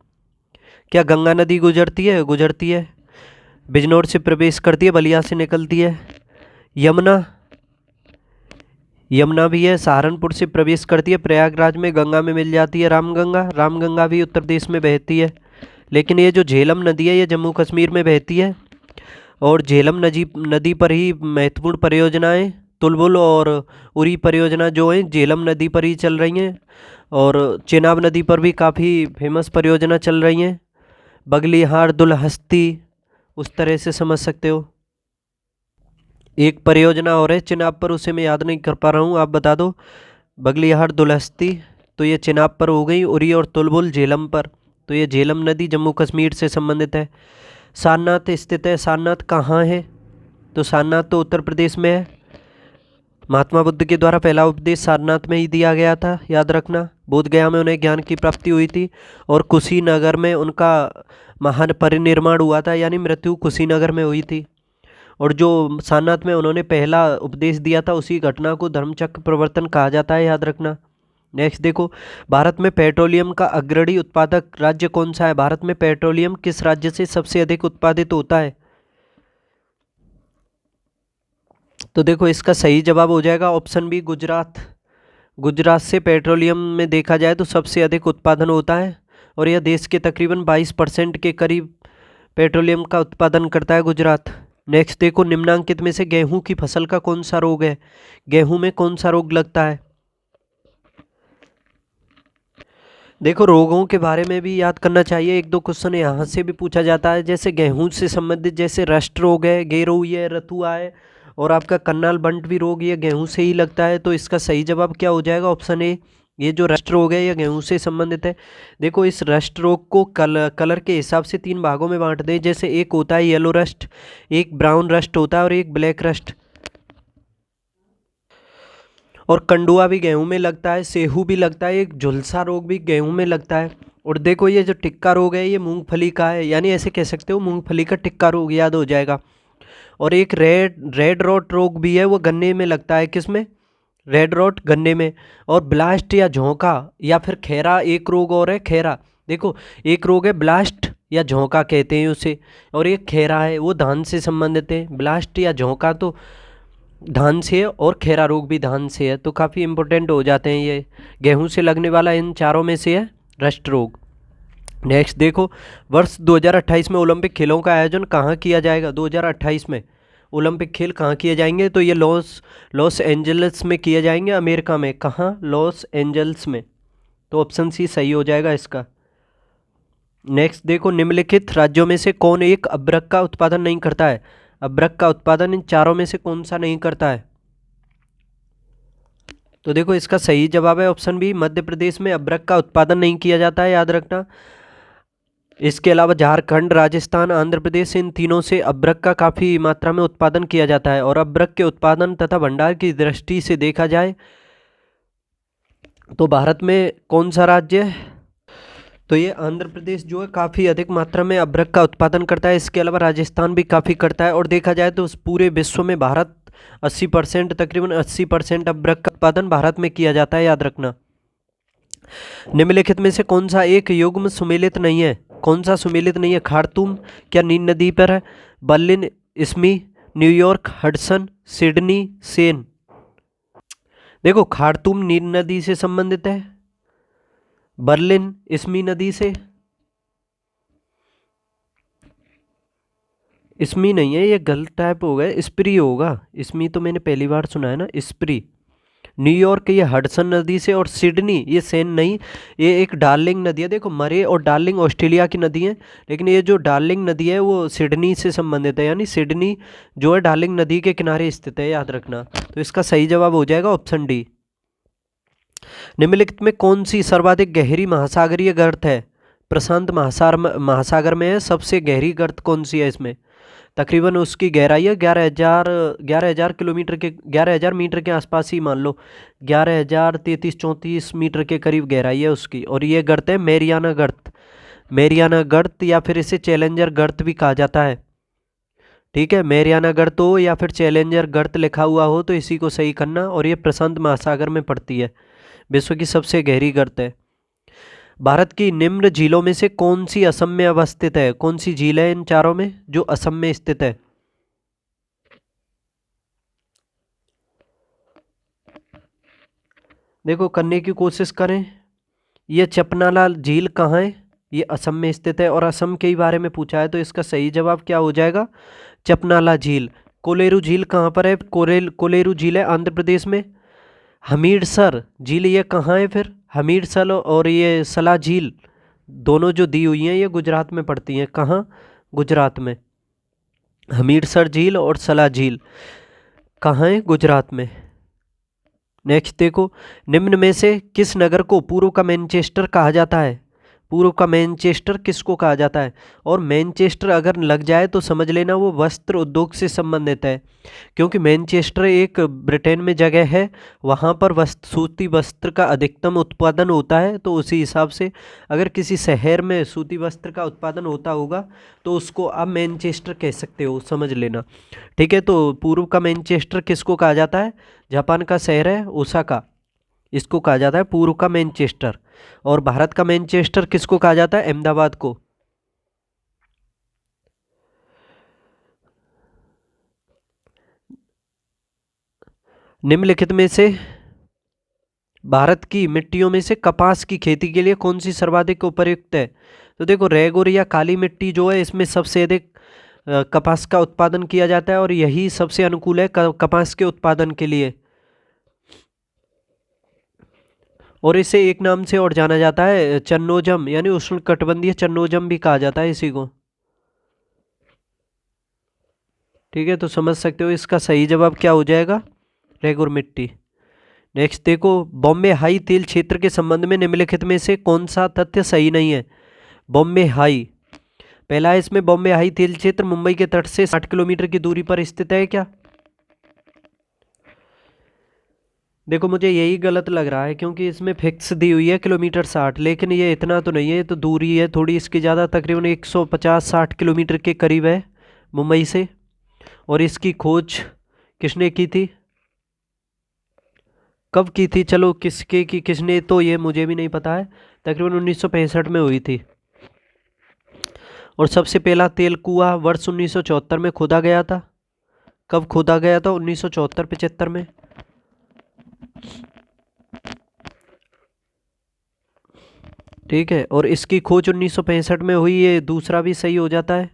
क्या गंगा नदी गुजरती है? गुजरती है, बिजनौर से प्रवेश करती है, बलिया से निकलती है। यमुना, यमुना भी है, सहारनपुर से प्रवेश करती है, प्रयागराज में गंगा में मिल जाती है। रामगंगा, रामगंगा भी उत्तर प्रदेश में बहती है। लेकिन ये जो झेलम नदी है ये जम्मू कश्मीर में बहती है। और झेलम नदी पर ही महत्वपूर्ण परियोजनाएं तुलबुल और उरी परियोजना जो है झेलम नदी पर ही चल रही हैं। और चेनाब नदी पर भी काफ़ी फेमस परियोजना चल रही हैं, बगलिहार, दुलहस्ती, उस तरह से समझ सकते हो। एक परियोजना और है चेनाब पर, उसे मैं याद नहीं कर पा रहा हूँ, आप बता दो। बगलिहार, दुलहस्ती, तो ये चेनाब पर हो गई। उरी और तुलबुल झेलम पर, तो ये झेलम नदी जम्मू कश्मीर से संबंधित है। सारनाथ स्थित है। सारनाथ कहाँ है? तो सारनाथ तो उत्तर प्रदेश में है। महात्मा बुद्ध के द्वारा पहला उपदेश सारनाथ में ही दिया गया था, याद रखना। बोधगया में उन्हें ज्ञान की प्राप्ति हुई थी। और कुशीनगर में उनका महान परिनिर्वाण हुआ था, यानी मृत्यु कुशीनगर में हुई थी। और जो सारनाथ में उन्होंने पहला उपदेश दिया था उसी घटना को धर्मचक्र प्रवर्तन कहा जाता है, याद रखना। नेक्स्ट देखो, भारत में पेट्रोलियम का अग्रणी उत्पादक राज्य कौन सा है? भारत में पेट्रोलियम किस राज्य से सबसे अधिक उत्पादित होता है? तो देखो, इसका सही जवाब हो जाएगा ऑप्शन बी, गुजरात। गुजरात से पेट्रोलियम में देखा जाए तो सबसे अधिक उत्पादन होता है। और यह देश के तकरीबन 22% के करीब पेट्रोलियम का उत्पादन करता है गुजरात। नेक्स्ट देखो, निम्नांकित में से गेहूं की फसल का कौन सा रोग है? गेहूं में कौन सा रोग लगता है? देखो, रोगों के बारे में भी याद करना चाहिए, एक दो क्वेश्चन यहाँ से भी पूछा जाता है। जैसे गेहूं से संबंधित जैसे रस्ट रोग है, गेरोई है, रतुआ है, और आपका कन्नाल बंट भी रोग ये गेहूं से ही लगता है। तो इसका सही जवाब क्या हो जाएगा? ऑप्शन ए, ये जो रस्ट रोग है ये गेहूं से संबंधित है। देखो, इस रस्ट रोग को कलर के हिसाब से 3 भागों में बांट दें। जैसे एक होता है येलो रस्ट, एक ब्राउन रस्ट होता है और एक ब्लैक रस्ट। और कंडुआ भी गेहूं में लगता है, सेहू भी लगता है, एक झुलसा रोग भी गेहूं में लगता है। और देखो, ये जो टिक्का रोग है ये मूंगफली का है, यानी ऐसे कह सकते हो मूंगफली का टिक्का रोग, याद हो जाएगा। और एक रेड रॉट रोग भी है, वो गन्ने में लगता है। किस में? रेड रॉट गन्ने में। और ब्लास्ट या झोंका या फिर खैरा एक रोग और है, खैरा। देखो एक रोग है ब्लास्ट या झोंका कहते हैं उसे, और एक खैरा है वो धान से संबंधित है। ब्लास्ट या झोंका तो धान से है और खैरा रोग भी धान से है, तो काफ़ी इंपॉर्टेंट हो जाते हैं ये। गेहूं से लगने वाला इन चारों में से है रस्ट रोग। नेक्स्ट देखो, वर्ष 2028 में ओलंपिक खेलों का आयोजन कहाँ किया जाएगा? 2028 में ओलंपिक खेल कहाँ किए जाएंगे? तो ये लॉस एंजल्स में किए जाएंगे, अमेरिका में। कहाँ? लॉस एंजल्स में। तो ऑप्शन सी सही हो जाएगा इसका। नेक्स्ट देखो, निम्नलिखित राज्यों में से कौन एक अभ्रक का उत्पादन नहीं करता है? अभ्रक का उत्पादन इन चारों में से कौन सा नहीं करता है? तो देखो इसका सही जवाब है ऑप्शन बी, मध्य प्रदेश में अभ्रक का उत्पादन नहीं किया जाता है, याद रखना। इसके अलावा झारखंड, राजस्थान, आंध्र प्रदेश, इन तीनों से अभ्रक का काफ़ी मात्रा में उत्पादन किया जाता है। और अभ्रक के उत्पादन तथा भंडार की दृष्टि से देखा जाए तो भारत में कौन सा राज्य है? तो ये आंध्र प्रदेश जो है काफ़ी अधिक मात्रा में अभ्रक का उत्पादन करता है। इसके अलावा राजस्थान भी काफ़ी करता है। और देखा जाए तो उस पूरे विश्व में भारत 80%, तकरीबन 80% अभ्रक का उत्पादन भारत में किया जाता है, याद रखना। निम्नलिखित में से कौन सा एक युग्म सुमेलित नहीं है? कौन सा सुमेलित नहीं है? खार्तूम क्या नील नदी पर है? बर्लिन, इस्मी, न्यूयॉर्क, हडसन, सिडनी, सेन। देखो खार्तूम नील नदी से संबंधित है, बर्लिन इस्मी नदी से। इस्मी नहीं है, ये गलत टाइप होगा, स्प्री होगा। इस्मी तो मैंने पहली बार सुना है ना, स्प्री। न्यूयॉर्क ये हडसन नदी से, और सिडनी ये सेन नहीं, ये एक डार्लिंग नदी है। देखो मरे और डार्लिंग ऑस्ट्रेलिया की नदी है, लेकिन ये जो डार्लिंग नदी है वो सिडनी से संबंधित है, यानी सिडनी जो है डार्लिंग नदी के किनारे स्थित है, याद रखना। तो इसका सही जवाब हो जाएगा ऑप्शन डी। निम्नलिखित में कौन सी सर्वाधिक गहरी महासागरीय गर्त है? प्रशांत महासागर में है सबसे गहरी गर्त कौन सी है इसमें? तकरीबन उसकी गहराई है 11,000 किलोमीटर के, 11,000 मीटर के आसपास ही मान लो, 11,033-34 मीटर के करीब गहराई है उसकी। और ये गर्त है मेरियाना गर्त। मेरियाना गर्त या फिर इसे चैलेंजर गर्त भी कहा जाता है। ठीक है, मेरियाना गर्त हो या फिर चैलेंजर गर्त लिखा हुआ हो तो इसी को सही करना। और ये प्रशांत महासागर में पड़ती है, विश्व की सबसे गहरी गर्त है। भारत की निम्न झीलों में से कौन सी असम में अवस्थित है? कौन सी झील है इन चारों में जो असम में स्थित है? देखो करने की कोशिश करें। ये चपनाला झील कहाँ है? ये असम में स्थित है, और असम के ही बारे में पूछा है तो इसका सही जवाब क्या हो जाएगा? चपनाला झील। कोलेरू झील कहाँ पर है? कोलेरू झील है आंध्र प्रदेश में। हमीरसर झील ये कहाँ है फिर? हमीरसर और ये सला झील दोनों जो दी हुई हैं ये गुजरात में पड़ती हैं। कहाँ? गुजरात में। हमीरसर झील और सला झील कहाँ है? गुजरात में। नेक्स्ट देखो, निम्न में से किस नगर को पूर्व का मैनचेस्टर कहा जाता है? पूर्व का मैनचेस्टर किसको कहा जाता है? और मैनचेस्टर अगर लग जाए तो समझ लेना वो वस्त्र उद्योग से संबंधित है, क्योंकि मैनचेस्टर एक ब्रिटेन में जगह है, वहाँ पर सूती वस्त्र का अधिकतम उत्पादन होता है। तो उसी हिसाब से अगर किसी शहर में सूती वस्त्र का उत्पादन होता होगा तो उसको आप मैनचेस्टर कह सकते हो, समझ लेना। ठीक है, तो पूर्व का मैनचेस्टर किसको कहा जाता है? जापान का शहर है ओसाका, इसको कहा जाता है पूर्व का मैनचेस्टर। और भारत का मैनचेस्टर किसको कहा जाता है? अहमदाबाद को। निम्नलिखित में से भारत की मिट्टियों में से कपास की खेती के लिए कौन सी सर्वाधिक उपयुक्त है? तो देखो रेगुर या काली मिट्टी जो है इसमें सबसे अधिक कपास का उत्पादन किया जाता है, और यही सबसे अनुकूल है कपास के उत्पादन के लिए। और इसे एक नाम से और जाना जाता है चन्नोजम, यानी उष्णकटिबंधीय चन्नोजम भी कहा जाता है इसी को। ठीक है, तो समझ सकते हो इसका सही जवाब क्या हो जाएगा? रेगुर मिट्टी। नेक्स्ट देखो, बॉम्बे हाई तेल क्षेत्र के संबंध में निम्नलिखित में से कौन सा तथ्य सही नहीं है? बॉम्बे हाई, पहला है इसमें बॉम्बे हाई तेल क्षेत्र मुंबई के तट से 60 किलोमीटर की दूरी पर स्थित है क्या? देखो मुझे यही गलत लग रहा है, क्योंकि इसमें फिक्स दी हुई है किलोमीटर 60, लेकिन ये इतना तो नहीं है, ये तो दूरी है थोड़ी इसकी ज़्यादा, तकरीबन 150-60 किलोमीटर के करीब है मुंबई से। और इसकी खोज किसने की थी? कब की थी, चलो किसके की किसने, तो ये मुझे भी नहीं पता है। तकरीबन 1965 में हुई थी। और सबसे पहला तेल कुआं वर्ष 1974 में खोदा गया था। कब खोदा गया था? 1974-75 में। ठीक है, और इसकी खोज 1965 में हुई, ये दूसरा भी सही हो जाता है।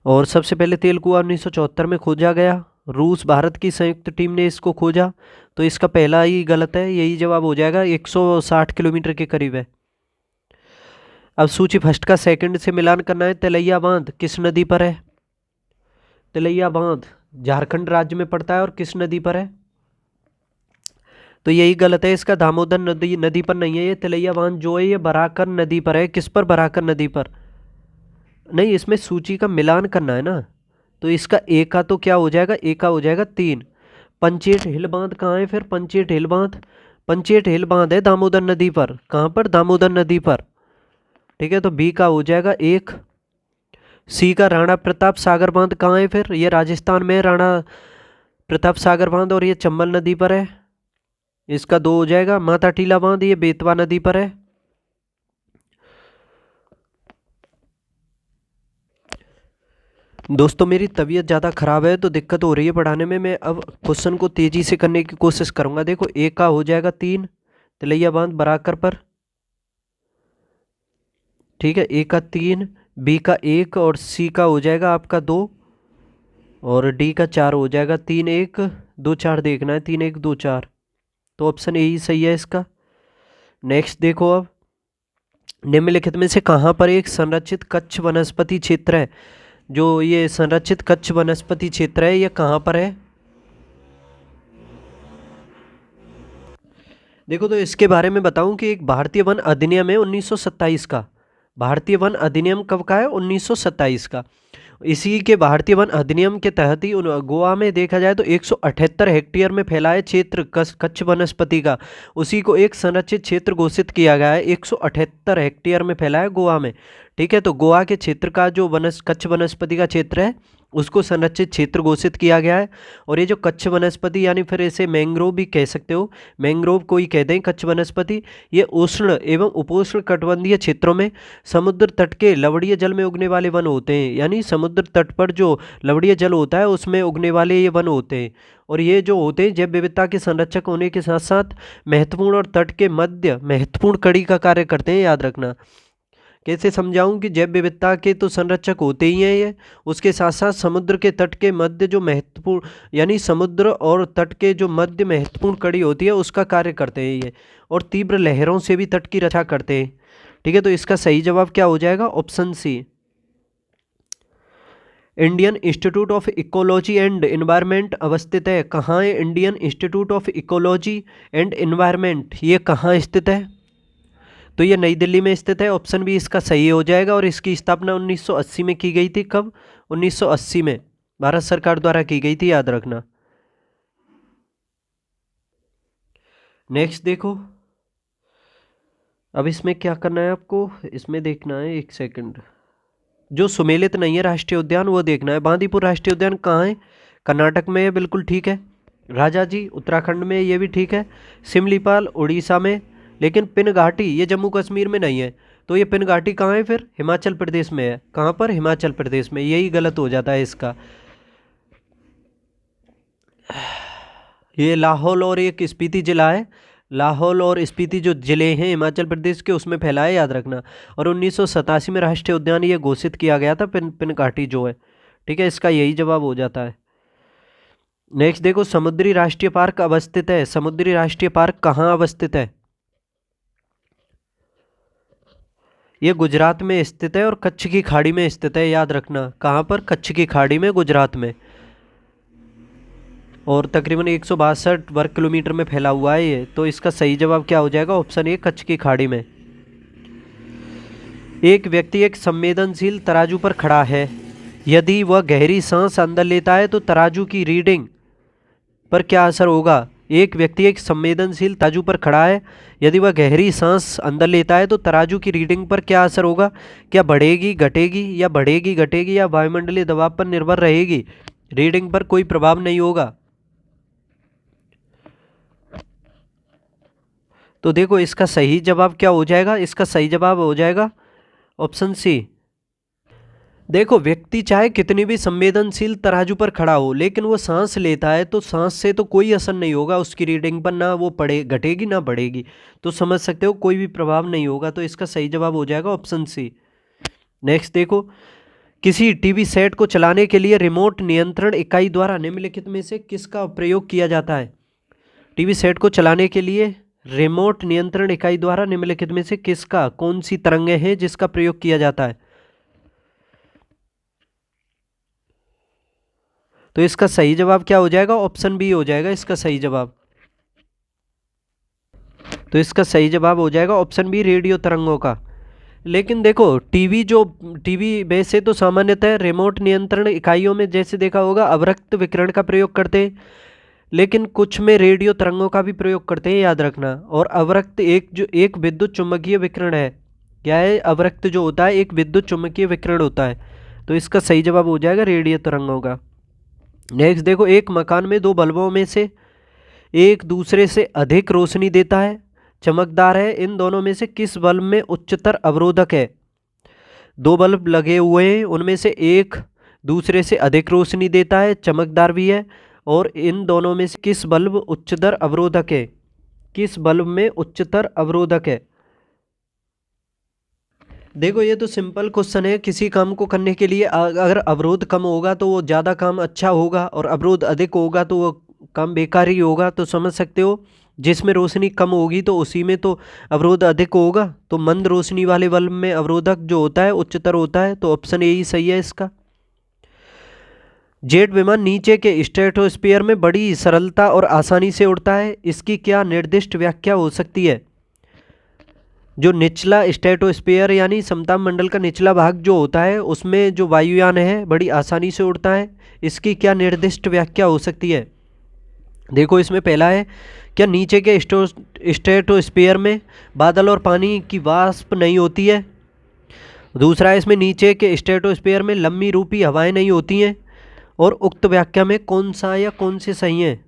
और सबसे पहले तेल कुआं 1974 में खोजा गया। रूस भारत की संयुक्त टीम ने इसको खोजा, तो इसका पहला ही गलत है, यही जवाब हो जाएगा। 160 किलोमीटर के करीब है। अब सूची फर्स्ट का सेकंड से मिलान करना है। तिलैया बांध किस नदी पर है? तिलैया बांध झारखंड राज्य में पड़ता है और किस नदी पर है? तो यही गलत है, इसका दामोदर नदी पर नहीं है। ये तिलैया बांध जो है ये बराकर नदी पर है। किस पर? बराकर नदी पर। नहीं, इसमें सूची का मिलान करना है ना, तो इसका ए का तो क्या हो जाएगा? ए का हो जाएगा 3। पंचेट हिल बांध कहाँ है फिर? पंचेट हिल बांध, पंचेट हिल बांध है दामोदर नदी पर। कहाँ पर? दामोदर नदी पर। ठीक है, तो बी का हो जाएगा 1। सी का राणा प्रताप सागर बांध कहाँ है फिर? ये राजस्थान में है राणा प्रताप सागर बांध, और ये चंबल नदी पर है। इसका 2 हो जाएगा। माता टीला बांध ये बेतवा नदी पर है। दोस्तों मेरी तबीयत ज़्यादा ख़राब है तो दिक्कत हो रही है पढ़ाने में। मैं अब क्वेश्चन को तेज़ी से करने की कोशिश करूँगा। देखो, ए का हो जाएगा 3 तिलैया बांध बराकर पर। ठीक है, ए का 3, बी का 1 और सी का हो जाएगा आपका 2 और डी का 4 हो जाएगा। 3 1 2 4 देखना है, 3 1 2 4, तो ऑप्शन ए ही सही है इसका। नेक्स्ट देखो, अब निम्नलिखित में से कहाँ पर एक संरक्षित कच्छ वनस्पति क्षेत्र है? जो ये संरक्षित कच्छ वनस्पति क्षेत्र है ये कहाँ पर है? देखो, तो इसके बारे में बताऊं कि एक भारतीय वन अधिनियम है 1927 का। भारतीय वन अधिनियम कब का है? 1927 का। इसी के भारतीय वन अधिनियम के तहत ही गोवा में देखा जाए तो 178 हेक्टेयर में फैला है क्षेत्र कच्छ वनस्पति का, उसी को एक संरक्षित क्षेत्र घोषित किया गया है। 178 हेक्टेयर में फैला है गोवा में। ठीक है, तो गोवा के क्षेत्र का जो कच्छ वनस्पति का क्षेत्र है उसको संरक्षित क्षेत्र घोषित किया गया है। और ये जो कच्छ वनस्पति यानी फिर इसे मैंग्रोव भी कह सकते हो, मैंग्रोव को ही कहते हैं कच्छ वनस्पति, ये उष्ण एवं उपोष्ण कटिबंधीय क्षेत्रों में समुद्र तट के लवणीय जल में उगने वाले वन होते हैं। यानी समुद्र तट पर जो लवणीय जल होता है उसमें उगने वाले ये वन होते हैं। और ये जो होते हैं जैव विविधता के संरक्षक होने के साथ साथ महत्वपूर्ण और तट के मध्य महत्वपूर्ण कड़ी का कार्य करते हैं, याद रखना। कैसे समझाऊं कि जैव विविधता के तो संरक्षक होते ही हैं ये, उसके साथ साथ समुद्र के तट के मध्य जो महत्वपूर्ण यानी समुद्र और तट के जो मध्य महत्वपूर्ण कड़ी होती है उसका कार्य करते हैं ये, और तीव्र लहरों से भी तट की रक्षा करते हैं। ठीक है, तो इसका सही जवाब क्या हो जाएगा? Option C. Indian Institute of Ecology and Environment अवस्थित है। कहाँ है Indian Institute of Ecology and Environment? ये कहाँ स्थित है? तो ये नई दिल्ली में स्थित है। ऑप्शन बी इसका सही हो जाएगा। और इसकी स्थापना 1980 में की गई थी। कब? 1980 में भारत सरकार द्वारा की गई थी, याद रखना। नेक्स्ट देखो, अब इसमें क्या करना है आपको, इसमें देखना है, एक सेकंड, जो सुमेलित नहीं है राष्ट्रीय उद्यान वो देखना है। बांदीपुर राष्ट्रीय उद्यान कहाँ है? कर्नाटक में है, बिल्कुल ठीक है। राजाजी उत्तराखंड में, ये भी ठीक है। सिमलीपाल उड़ीसा में, लेकिन पिन घाटी ये जम्मू कश्मीर में नहीं है। तो ये पिन घाटी कहाँ है फिर? हिमाचल प्रदेश में है। कहाँ पर? हिमाचल प्रदेश में। यही गलत हो जाता है इसका। ये लाहौल और एक स्पीति जिला है। लाहौल और स्पीति जो जिले हैं हिमाचल प्रदेश के उसमें फैला है, याद रखना। और 1987 में राष्ट्रीय उद्यान ये घोषित किया गया था, पिन घाटी जो है। ठीक है, इसका यही जवाब हो जाता है। नेक्स्ट देखो, समुद्री राष्ट्रीय पार्क अवस्थित है। समुद्री राष्ट्रीय पार्क कहाँ अवस्थित है? ये गुजरात में स्थित है और कच्छ की खाड़ी में स्थित है, याद रखना। कहाँ पर? कच्छ की खाड़ी में, गुजरात में। और तकरीबन 162 वर्ग किलोमीटर में फैला हुआ है ये। तो इसका सही जवाब क्या हो जाएगा? ऑप्शन ए, कच्छ की खाड़ी में। एक व्यक्ति एक संवेदनशील तराजू पर खड़ा है। यदि वह गहरी सांस अंदर लेता है तो तराजू की रीडिंग पर क्या असर होगा? एक व्यक्ति एक संवेदनशील तराजू पर खड़ा है, यदि वह गहरी सांस अंदर लेता है तो तराजू की रीडिंग पर क्या असर होगा? क्या बढ़ेगी, घटेगी, या बढ़ेगी, घटेगी, या वायुमंडलीय दबाव पर निर्भर रहेगी? रीडिंग पर कोई प्रभाव नहीं होगा। तो देखो इसका सही जवाब क्या हो जाएगा, इसका सही जवाब हो जाएगा ऑप्शन सी। देखो व्यक्ति चाहे कितनी भी संवेदनशील तराजू पर खड़ा हो, लेकिन वो सांस लेता है तो सांस से तो कोई असर नहीं होगा उसकी रीडिंग पर, ना वो पड़े घटेगी ना बढ़ेगी। तो समझ सकते हो कोई भी प्रभाव नहीं होगा। तो इसका सही जवाब हो जाएगा ऑप्शन सी। नेक्स्ट देखो, किसी टीवी सेट को चलाने के लिए रिमोट नियंत्रण इकाई द्वारा निम्नलिखित में से किसका प्रयोग किया जाता है। टीवी सेट को चलाने के लिए रिमोट नियंत्रण इकाई द्वारा निम्नलिखित में से किसका, कौन सी तरंगें हैं जिसका प्रयोग किया जाता है। तो इसका सही जवाब क्या हो जाएगा, ऑप्शन बी हो जाएगा इसका सही जवाब। तो इसका सही जवाब हो जाएगा ऑप्शन बी, रेडियो तरंगों का। लेकिन देखो टीवी वैसे तो सामान्यतः रिमोट नियंत्रण इकाइयों में जैसे देखा होगा अवरक्त विकिरण का प्रयोग करते हैं, लेकिन कुछ में रेडियो तरंगों का भी प्रयोग करते हैं, याद रखना। और अवरक्त एक विद्युत चुम्बकीय विकिरण है। क्या है, अवरक्त जो होता है एक विद्युत चुम्बकीय विकिरण होता है। तो इसका सही जवाब हो जाएगा रेडियो तरंगों का। नेक्स्ट देखो, एक मकान में दो बल्बों में से एक दूसरे से अधिक रोशनी देता है, चमकदार है, इन दोनों में से किस बल्ब में उच्चतर अवरोधक है। दो बल्ब लगे हुए हैं, उनमें से एक दूसरे से अधिक रोशनी देता है, चमकदार भी है, और इन दोनों में से किस बल्ब उच्चतर अवरोधक है, किस बल्ब में उच्चतर अवरोधक है। देखो ये तो सिंपल क्वेश्चन है। किसी काम को करने के लिए अगर अवरोध कम होगा तो वो ज़्यादा काम अच्छा होगा, और अवरोध अधिक होगा तो वो काम बेकार ही होगा। तो समझ सकते हो जिसमें रोशनी कम होगी तो उसी में तो अवरोध अधिक होगा। तो मंद रोशनी वाले बल्ब में अवरोधक जो होता है उच्चतर होता है। तो ऑप्शन ए ही सही है इसका। जेट विमान नीचे के स्ट्रेटोस्फीयर में बड़ी सरलता और आसानी से उड़ता है, इसकी क्या निर्दिष्ट व्याख्या हो सकती है। जो निचला स्ट्रेटोस्फीयर यानी समताप मंडल का निचला भाग जो होता है उसमें जो वायुयान है बड़ी आसानी से उड़ता है, इसकी क्या निर्दिष्ट व्याख्या हो सकती है। देखो इसमें पहला है, क्या नीचे के स्ट्रेटोस्फीयर में बादल और पानी की वाष्प नहीं होती है। दूसरा है, इसमें नीचे के स्ट्रेटोस्फीयर में लंबी रूपी हवाएं नहीं होती हैं। और उक्त व्याख्या में कौन सा या कौन से सही हैं।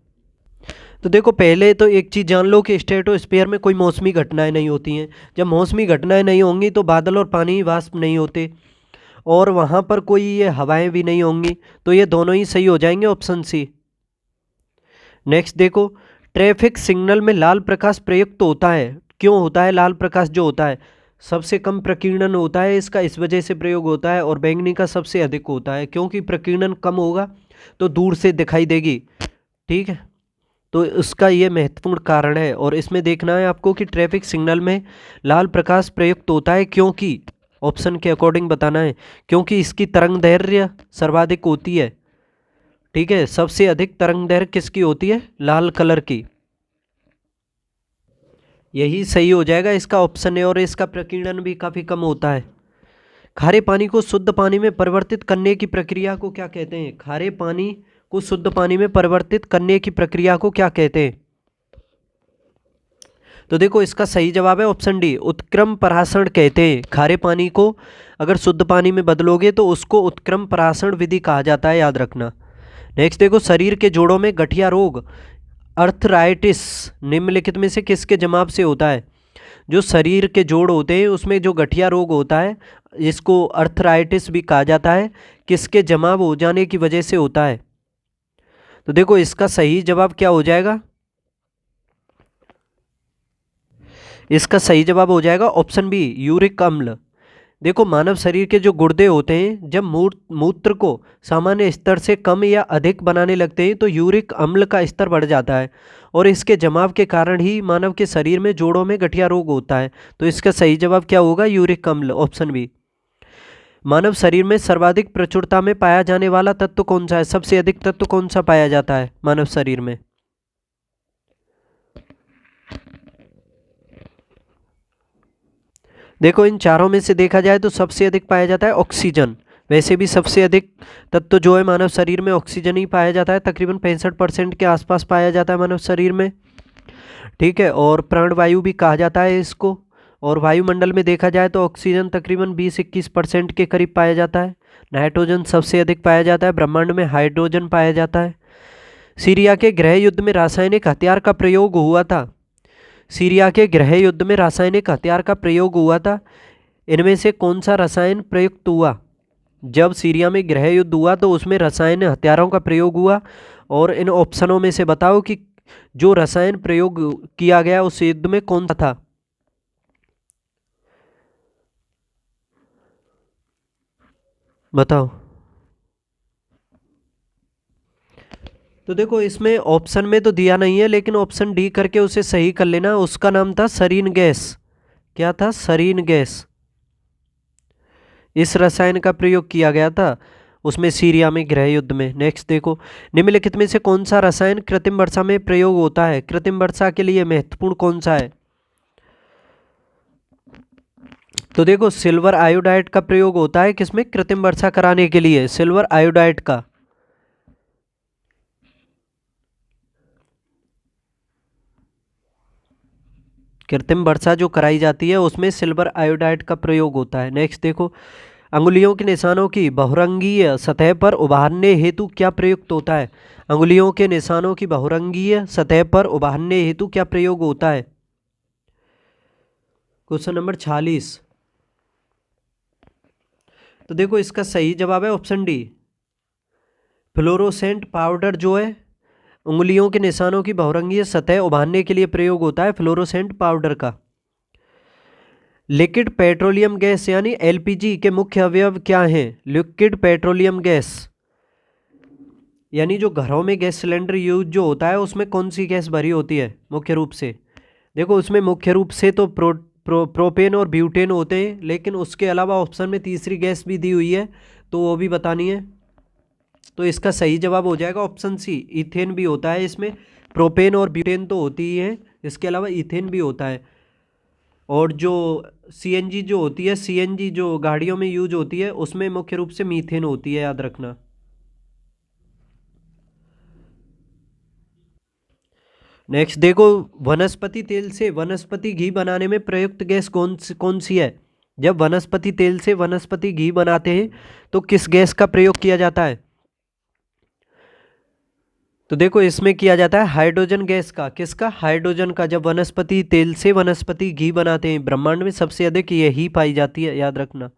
तो देखो पहले तो एक चीज़ जान लो कि स्ट्रेटोस्फीयर में कोई मौसमी घटनाएं नहीं होती हैं। जब मौसमी घटनाएं नहीं होंगी तो बादल और पानी वाष्प नहीं होते, और वहाँ पर कोई ये हवाएं भी नहीं होंगी। तो ये दोनों ही सही हो जाएंगे, ऑप्शन सी। नेक्स्ट देखो, ट्रैफिक सिग्नल में लाल प्रकाश प्रयुक्त होता है, क्यों होता है लाल प्रकाश जो होता है। सबसे कम प्रकीर्णन होता है इसका, इस वजह से प्रयोग होता है। और बैंगनी का सबसे अधिक होता है, क्योंकि प्रकीर्णन कम होगा तो दूर से दिखाई देगी। ठीक है, तो उसका ये महत्वपूर्ण कारण है। और इसमें देखना है आपको कि ट्रैफिक सिग्नल में लाल प्रकाश प्रयुक्त होता है क्योंकि, ऑप्शन के अकॉर्डिंग बताना है, क्योंकि इसकी तरंग दैर्घ्य सर्वाधिक होती है। ठीक है, सबसे अधिक तरंग दैर्घ्य किसकी होती है, लाल कलर की। यही सही हो जाएगा इसका ऑप्शन है। और इसका प्रकीर्णन भी काफ़ी कम होता है। खारे पानी को शुद्ध पानी में परिवर्तित करने की प्रक्रिया को क्या कहते हैं। खारे पानी को शुद्ध पानी में परिवर्तित करने की प्रक्रिया को क्या कहते हैं। तो देखो इसका सही जवाब है ऑप्शन डी, उत्क्रम परासरण कहते हैं। खारे पानी को अगर शुद्ध पानी में बदलोगे तो उसको उत्क्रम परासरण विधि कहा जाता है, याद रखना। नेक्स्ट देखो, शरीर के जोड़ों में गठिया रोग अर्थराइटिस निम्नलिखित में से किसके जमाव से होता है। जो शरीर के जोड़ होते हैं उसमें जो गठिया रोग होता है, इसको अर्थराइटिस भी कहा जाता है, किसके जमाव हो जाने की वजह से होता है। तो देखो इसका सही जवाब क्या हो जाएगा, इसका सही जवाब हो जाएगा ऑप्शन बी, यूरिक अम्ल। देखो मानव शरीर के जो गुर्दे होते हैं जब मूत्र को सामान्य स्तर से कम या अधिक बनाने लगते हैं तो यूरिक अम्ल का स्तर बढ़ जाता है, और इसके जमाव के कारण ही मानव के शरीर में जोड़ों में गठिया रोग होता है। तो इसका सही जवाब क्या होगा, यूरिक अम्ल, ऑप्शन बी। मानव शरीर में सर्वाधिक प्रचुरता में पाया जाने वाला तत्व कौन सा है, सबसे अधिक तत्व कौन सा पाया जाता है मानव शरीर में। देखो इन चारों में से देखा जाए तो सबसे अधिक पाया जाता है ऑक्सीजन। वैसे भी सबसे अधिक तत्व जो है मानव शरीर में ऑक्सीजन ही पाया जाता है, तकरीबन 65% के आसपास पाया जाता है मानव शरीर में। ठीक है, और प्राणवायु भी कहा जाता है इसको। और वायुमंडल में देखा जाए तो ऑक्सीजन तकरीबन 20-21% के करीब पाया जाता है। नाइट्रोजन सबसे अधिक पाया जाता है। ब्रह्मांड में हाइड्रोजन पाया जाता है। सीरिया के गृह युद्ध में रासायनिक हथियार का प्रयोग हुआ था। सीरिया के गृह युद्ध में रासायनिक हथियार का प्रयोग हुआ था, इनमें से कौन सा रसायन प्रयुक्त हुआ? जब सीरिया में गृह युद्ध हुआ तो उसमें रसायन हथियारों का प्रयोग हुआ, और इन ऑप्शनों में से बताओ कि जो रसायन प्रयोग किया गया उस युद्ध में कौन सा था? बताओ। तो देखो इसमें ऑप्शन में तो दिया नहीं है, लेकिन ऑप्शन डी करके उसे सही कर लेना। उसका नाम था सरीन गैस। क्या था? सरीन गैस। इस रसायन का प्रयोग किया गया था उसमें सीरिया में गृह युद्ध में। नेक्स्ट देखो, निम्नलिखित में से कौन सा रसायन कृत्रिम वर्षा में प्रयोग होता है? कृत्रिम वर्षा के लिए महत्वपूर्ण कौन सा है? तो देखो सिल्वर आयोडाइड का प्रयोग होता है किसमें? कृत्रिम वर्षा कराने के लिए सिल्वर आयोडाइड का। कृत्रिम वर्षा जो कराई जाती है उसमें सिल्वर आयोडाइड का प्रयोग होता है। नेक्स्ट देखो, अंगुलियों के निशानों की बहुरंगीय सतह पर उभारने हेतु क्या प्रयुक्त होता है? अंगुलियों के निशानों की बहुरंगीय सतह पर उभारने हेतु क्या प्रयोग होता है? Question number 46। तो देखो इसका सही जवाब है ऑप्शन डी, फ्लोरोसेंट पाउडर जो है उंगलियों के निशानों की बहुरंगीय सतह उभारने के लिए प्रयोग होता है फ्लोरोसेंट पाउडर का। लिक्विड पेट्रोलियम गैस यानी एलपीजी के मुख्य अवयव क्या हैं? लिक्विड पेट्रोलियम गैस यानी जो घरों में गैस सिलेंडर यूज जो होता है उसमें कौन सी गैस भरी होती है मुख्य रूप से? देखो उसमें मुख्य रूप से तो प्रोपेन और ब्यूटेन होते हैं, लेकिन उसके अलावा ऑप्शन में तीसरी गैस भी दी हुई है तो वो भी बतानी है। तो इसका सही जवाब हो जाएगा ऑप्शन सी, इथेन भी होता है इसमें। प्रोपेन और ब्यूटेन तो होती ही है, इसके अलावा इथेन भी होता है। और जो सीएनजी जो होती है, सीएनजी जो गाड़ियों में यूज होती है उसमें मुख्य रूप से मीथेन होती है, याद रखना। नेक्स्ट देखो, वनस्पति तेल से वनस्पति घी बनाने में प्रयुक्त गैस कौन सी है? जब वनस्पति तेल से वनस्पति घी बनाते हैं तो किस गैस का प्रयोग किया जाता है? तो देखो इसमें किया जाता है हाइड्रोजन गैस का। किसका? हाइड्रोजन का। जब वनस्पति तेल से वनस्पति घी बनाते हैं, ब्रह्मांड में सबसे अधिक यही पाई जाती है, याद रखना।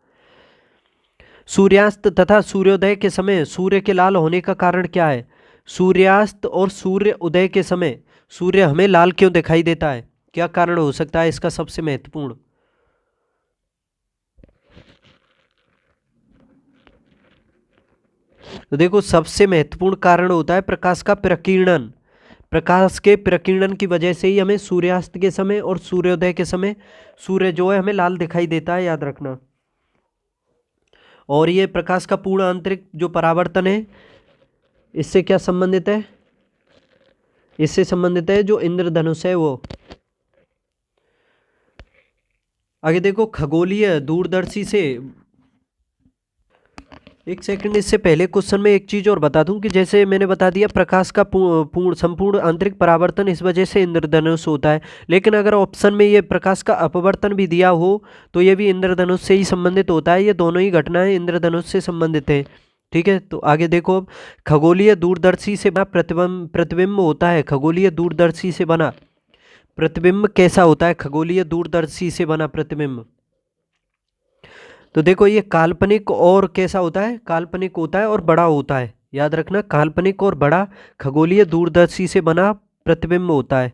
सूर्यास्त तथा सूर्योदय के समय सूर्य के लाल होने का कारण क्या है? सूर्यास्त और सूर्य उदय के समय सूर्य हमें लाल क्यों दिखाई देता है? क्या कारण हो सकता है इसका सबसे महत्वपूर्ण? तो देखो सबसे महत्वपूर्ण कारण होता है प्रकाश का प्रकीर्णन। प्रकाश के प्रकीर्णन की वजह से ही हमें सूर्यास्त के समय और सूर्योदय के समय सूर्य जो है हमें लाल दिखाई देता है, याद रखना। और ये प्रकाश का पूर्ण आंतरिक जो परावर्तन है इससे क्या संबंधित है? इससे संबंधित है जो इंद्रधनुष है वो। आगे देखो, खगोलीय दूरदर्शी से एक सेकंड, इससे पहले क्वेश्चन में एक चीज और बता दूं कि जैसे मैंने बता दिया प्रकाश का संपूर्ण आंतरिक परावर्तन इस वजह से इंद्रधनुष होता है, लेकिन अगर ऑप्शन में ये प्रकाश का अपवर्तन भी दिया हो तो ये भी इंद्रधनुष से ही संबंधित होता है। ये दोनों ही घटनाएं इंद्रधनुष से संबंधित हैं। ठीक है, तो आगे देखो, अब खगोलीय दूरदर्शी से बना प्रतिबिंब होता है। खगोलीय दूरदर्शी से बना प्रतिबिंब कैसा होता है? खगोलीय दूरदर्शी से बना प्रतिबिंब, तो देखो ये काल्पनिक और कैसा होता है? काल्पनिक होता है और बड़ा होता है, याद रखना। काल्पनिक और बड़ा खगोलीय दूरदर्शी से बना प्रतिबिंब होता है।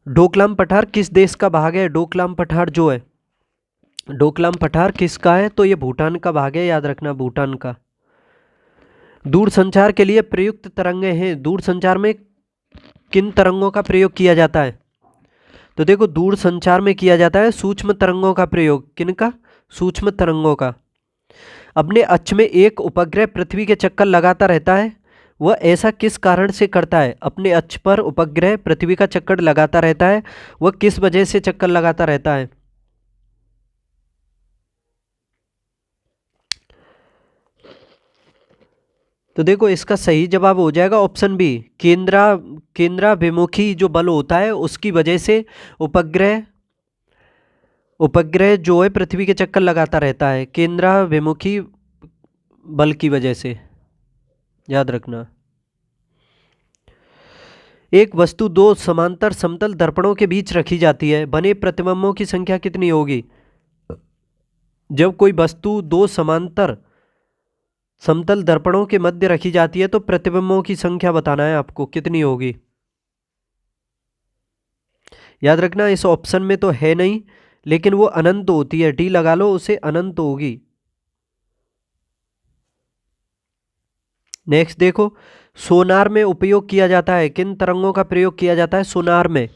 डोकलाम पठार किस देश का भाग है? डोकलाम पठार जो है, डोकलाम पठार किसका है? तो ये भूटान का भाग है, याद रखना, भूटान का। दूरसंचार के लिए प्रयुक्त तरंगे हैं। दूरसंचार में किन तरंगों का प्रयोग किया जाता है? तो देखो दूरसंचार में किया जाता है सूक्ष्म तरंगों का प्रयोग। किनका? सूक्ष्म तरंगों का। अपने अक्ष में एक उपग्रह पृथ्वी के चक्कर लगाता रहता है, वह ऐसा किस कारण से करता है? अपने अक्ष पर उपग्रह पृथ्वी का चक्कर लगाता रहता है, वह किस वजह से चक्कर लगाता रहता है? तो देखो इसका सही जवाब हो जाएगा ऑप्शन बी, केंद्राभिमुखी जो बल होता है उसकी वजह से उपग्रह उपग्रह जो है पृथ्वी के चक्कर लगाता रहता है, केंद्राभिमुखी बल की वजह से, याद रखना। एक वस्तु दो समांतर समतल दर्पणों के बीच रखी जाती है, बने प्रतिबिंबों की संख्या कितनी होगी? जब कोई वस्तु दो समांतर समतल दर्पणों के मध्य रखी जाती है तो प्रतिबिंबों की संख्या बताना है आपको, कितनी होगी? याद रखना इस ऑप्शन में तो है नहीं, लेकिन वो अनंत होती है, डी लगा लो, उसे अनंत होगी। नेक्स्ट देखो, सोनार में उपयोग किया जाता है, किन तरंगों का प्रयोग किया जाता है सोनार में?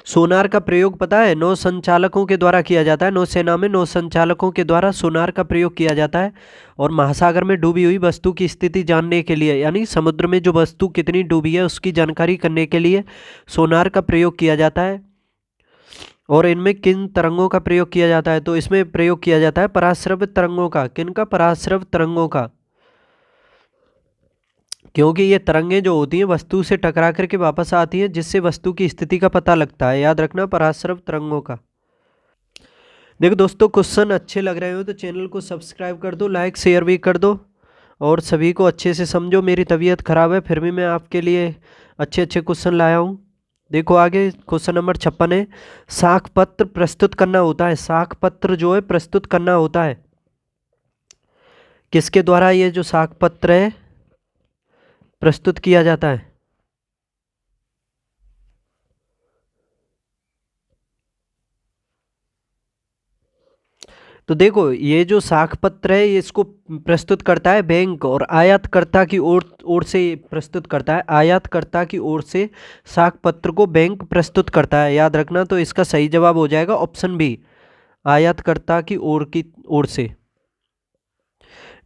सोनार का प्रयोग पता है? नौ संचालकों के द्वारा किया जाता है, नौसेना में 9 संचालकों के द्वारा सोनार का प्रयोग किया जाता है। और महासागर में डूबी हुई वस्तु की स्थिति जानने के लिए, यानी समुद्र में जो वस्तु कितनी डूबी है उसकी जानकारी करने के लिए सोनार का प्रयोग किया जाता है। और इनमें किन तरंगों का प्रयोग किया जाता है? तो इसमें प्रयोग किया जाता है पराश्रव्य तरंगों का। किन का? पराश्रव्य तरंगों का, क्योंकि ये तरंगें जो होती हैं वस्तु से टकरा करके वापस आती हैं, जिससे वस्तु की स्थिति का पता लगता है। याद रखना पराश्रव्य तरंगों का। देखो दोस्तों, क्वेश्चन अच्छे लग रहे हो तो चैनल को सब्सक्राइब कर दो, लाइक शेयर भी कर दो, और सभी को अच्छे से समझो। मेरी तबीयत खराब है, फिर भी मैं आपके लिए अच्छे अच्छे क्वेश्चन लाया हूँ। देखो आगे क्वेश्चन नंबर 56 है, साख पत्र प्रस्तुत करना होता है। साख पत्र जो है प्रस्तुत करना होता है, किसके द्वारा ये जो साख पत्र है प्रस्तुत किया जाता है? तो देखो, ये जो साख पत्र है ये इसको प्रस्तुत करता है बैंक, और आयातकर्ता की ओर से प्रस्तुत करता है। आयातकर्ता की ओर से साख पत्र को बैंक प्रस्तुत करता है। याद रखना, तो इसका सही जवाब हो जाएगा ऑप्शन बी, आयातकर्ता की ओर से।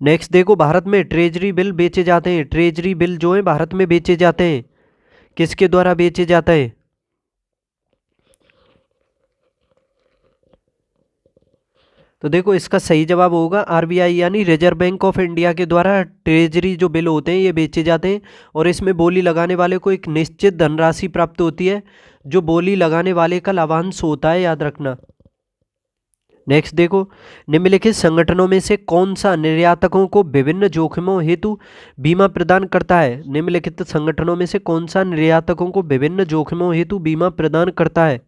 नेक्स्ट देखो, भारत में ट्रेजरी बिल बेचे जाते हैं। ट्रेजरी बिल जो है भारत में बेचे जाते हैं, किसके द्वारा बेचे जाते हैं? तो देखो इसका सही जवाब होगा आरबीआई, यानी रिजर्व बैंक ऑफ इंडिया के द्वारा ट्रेजरी जो बिल होते हैं ये बेचे जाते हैं। और इसमें बोली लगाने वाले को एक निश्चित धनराशि प्राप्त होती है, जो बोली लगाने वाले का लाभांश होता है। याद रखना। नेक्स्ट देखो, निम्नलिखित संगठनों में से कौन सा निर्यातकों को विभिन्न जोखिमों हेतु बीमा प्रदान करता है? निम्नलिखित संगठनों में से कौन सा निर्यातकों को विभिन्न जोखिमों हेतु बीमा प्रदान करता है?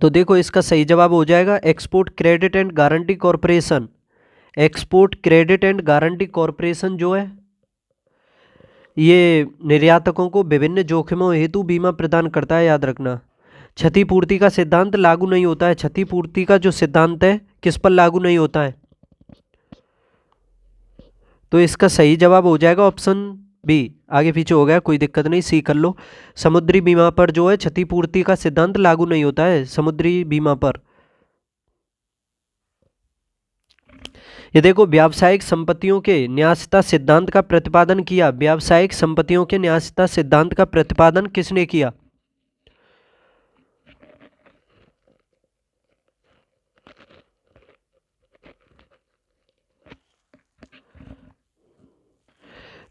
तो देखो इसका सही जवाब हो जाएगा export credit and guarantee corporation. Export credit and guarantee corporation जो है ये निर्यातकों को विभिन्न जोखिमों हेतु बीमा प्रदान करता है। याद रखना। क्षतिपूर्ति का सिद्धांत लागू नहीं होता है। क्षतिपूर्ति का जो सिद्धांत है किस पर लागू नहीं होता है? तो इसका सही जवाब हो जाएगा ऑप्शन बी। आगे पीछे हो गया कोई दिक्कत नहीं, सी कर लो। समुद्री बीमा पर जो है क्षतिपूर्ति का सिद्धांत लागू नहीं होता है समुद्री बीमा पर। ये देखो, व्यावसायिक संपत्तियों के न्यायता सिद्धांत का प्रतिपादन किया। व्यावसायिक संपत्तियों के न्यायता सिद्धांत का प्रतिपादन किसने किया?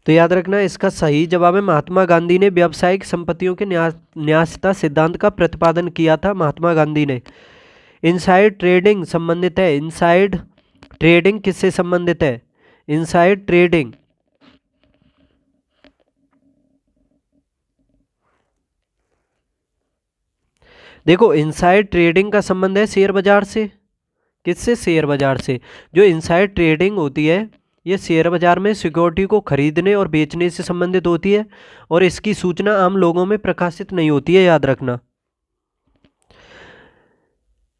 तो याद रखना इसका सही जवाब है महात्मा गांधी ने व्यावसायिक संपत्तियों के न्यायता सिद्धांत का प्रतिपादन किया था, महात्मा गांधी ने। इनसाइड ट्रेडिंग संबंधित है। इनसाइड ट्रेडिंग किससे संबंधित है? इनसाइड ट्रेडिंग, देखो इनसाइड ट्रेडिंग का संबंध है शेयर बाजार से। किससे? शेयर बाजार से। जो इनसाइड ट्रेडिंग होती है ये शेयर बाजार में सिक्योरिटी को खरीदने और बेचने से संबंधित होती है, और इसकी सूचना आम लोगों में प्रकाशित नहीं होती है। याद रखना।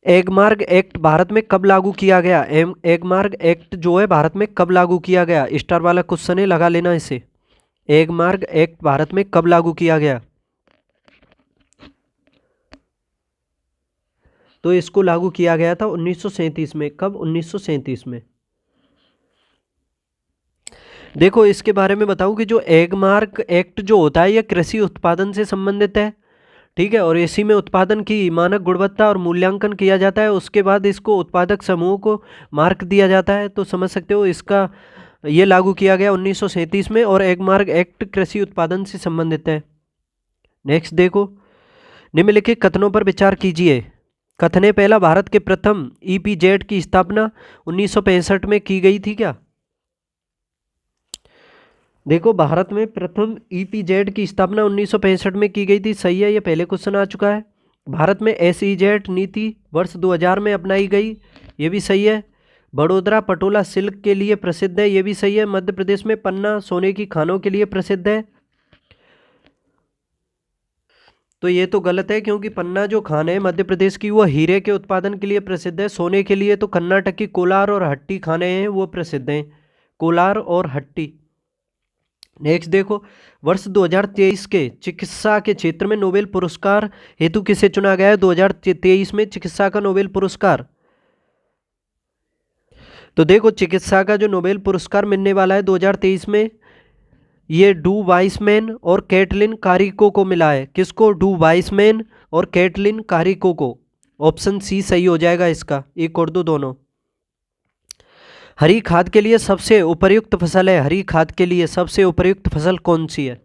एगमार्क एक्ट भारत में कब लागू किया गया? एगमार्क एक्ट जो है भारत में कब लागू किया गया? स्टार वाला क्वेश्चन है, लगा लेना इसे। एगमार्क एक्ट भारत में कब लागू किया गया? तो इसको लागू किया गया था 1937 में। कब? 1937 में। देखो इसके बारे में बताऊं कि जो एगमार्क एक्ट जो होता है यह कृषि उत्पादन से संबंधित है, ठीक है, और इसी में उत्पादन की मानक गुणवत्ता और मूल्यांकन किया जाता है। उसके बाद इसको उत्पादक समूह को मार्क दिया जाता है। तो समझ सकते हो इसका ये लागू किया गया 1937 में, और एगमार्क एक्ट कृषि उत्पादन से संबंधित है। नेक्स्ट देखो, निम्नलिखित कथनों पर विचार कीजिए। कथन पहला, भारत के प्रथम ईपीजेड की स्थापना 1965 में की गई थी क्या? देखो, भारत में प्रथम ईपीजेड की स्थापना 1965 में की गई थी, सही है, ये पहले क्वेश्चन आ चुका है। भारत में एसईजेड नीति वर्ष 2000 में अपनाई गई, ये भी सही है। बड़ोदरा पटोला सिल्क के लिए प्रसिद्ध है, ये भी सही है। मध्य प्रदेश में पन्ना सोने की खानों के लिए प्रसिद्ध है, तो ये तो गलत है, क्योंकि पन्ना जो खान है मध्य प्रदेश की, वो हीरे के उत्पादन के लिए प्रसिद्ध है। सोने के लिए तो कर्नाटक की कोलार और हट्टी खाने हैं, वो प्रसिद्ध हैं, कोलार और हट्टी। नेक्स्ट देखो, वर्ष 2023 के चिकित्सा के क्षेत्र में नोबेल पुरस्कार हेतु किसे चुना गया है? 2023 में चिकित्सा का नोबेल पुरस्कार, तो देखो चिकित्सा का जो नोबेल पुरस्कार मिलने वाला है 2023 में, ये डू वाइसमैन और कैटलिन कारिको को मिला है। किसको? डू वाइसमैन और कैटलिन कारिको को। ऑप्शन सी सही हो जाएगा इसका, एक और दो दोनों। हरी खाद के लिए सबसे उपयुक्त फसल है, हरी खाद के लिए सबसे उपयुक्त फसल कौन सी है?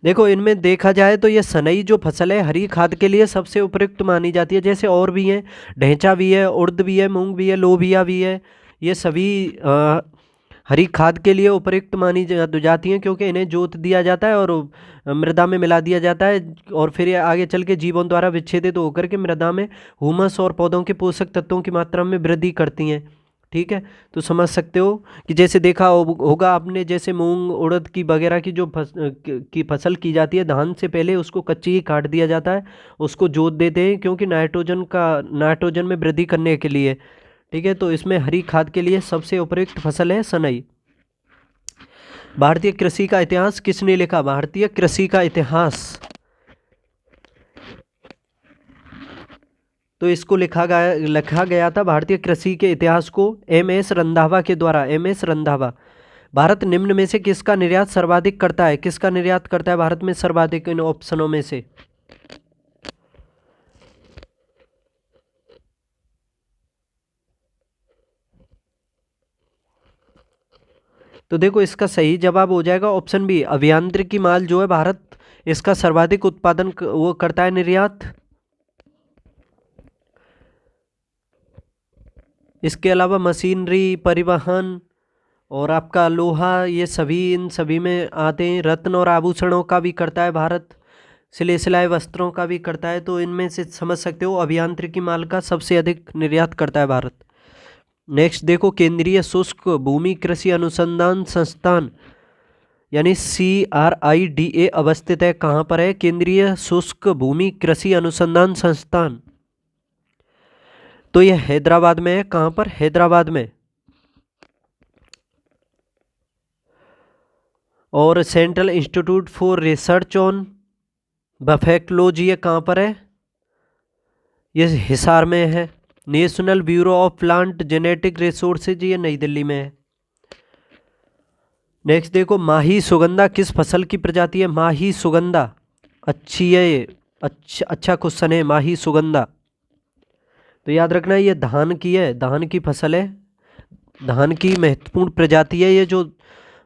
देखो, इनमें देखा जाए तो ये सनई जो फसल है हरी खाद के लिए सबसे उपयुक्त मानी जाती है। जैसे और भी हैं, ढैंचा भी है, उड़द भी है, मूंग भी है, लोबिया भी है, ये सभी हरी खाद के लिए उपयुक्त मानी जाती हैं, क्योंकि इन्हें जोत दिया जाता है और मृदा में मिला दिया जाता है, और फिर ये आगे चल के जीवों द्वारा विच्छेदित होकर के मृदा में हुमस और पौधों के पोषक तत्वों की मात्रा में वृद्धि करती हैं। ठीक है, तो समझ सकते हो कि जैसे देखा होगा आपने, जैसे मूंग उड़द की वगैरह की जो की फसल की जाती है, धान से पहले उसको कच्ची ही काट दिया जाता है, उसको जोत देते हैं, क्योंकि नाइट्रोजन में वृद्धि करने के लिए। ठीक है, तो इसमें हरी खाद के लिए सबसे उपयुक्त फसल है सनई। भारतीय कृषि का इतिहास किसने लिखा? भारतीय कृषि का इतिहास, तो इसको लिखा गया था भारतीय कृषि के इतिहास को एम.एस. रंधावा के द्वारा। एम.एस. रंधावा। भारत निम्न में से किसका निर्यात सर्वाधिक करता है? किसका निर्यात करता है भारत में सर्वाधिक इन ऑप्शनों में से? तो देखो, इसका सही जवाब हो जाएगा ऑप्शन बी, अभियांत्रिकी माल जो है भारत इसका सर्वाधिक उत्पादन वो करता है, निर्यात। इसके अलावा मशीनरी, परिवहन और आपका लोहा, ये सभी इन सभी में आते हैं। रत्न और आभूषणों का भी करता है भारत, सिलाई वस्त्रों का भी करता है, तो इनमें से समझ सकते हो अभियांत्रिकी माल का सबसे अधिक निर्यात करता है भारत। नेक्स्ट देखो, केंद्रीय शुष्क भूमि कृषि अनुसंधान संस्थान यानी CRIDA अवस्थित है, कहाँ पर है? केंद्रीय शुष्क भूमि कृषि अनुसंधान संस्थान, तो यह हैदराबाद में है। कहाँ पर? हैदराबाद में। और central institute for research on buffactology कहाँ पर है? ये हिसार में है। National bureau of plant genetic resources, ये नई दिल्ली में है। नेक्स्ट देखो, माही सुगंधा किस फसल की प्रजाति है? माही सुगंधा, अच्छी है ये, अच्छा क्वेश्चन है। माही सुगंधा, तो याद रखना ये धान की है, धान की फसल है, धान की महत्वपूर्ण प्रजाति है ये जो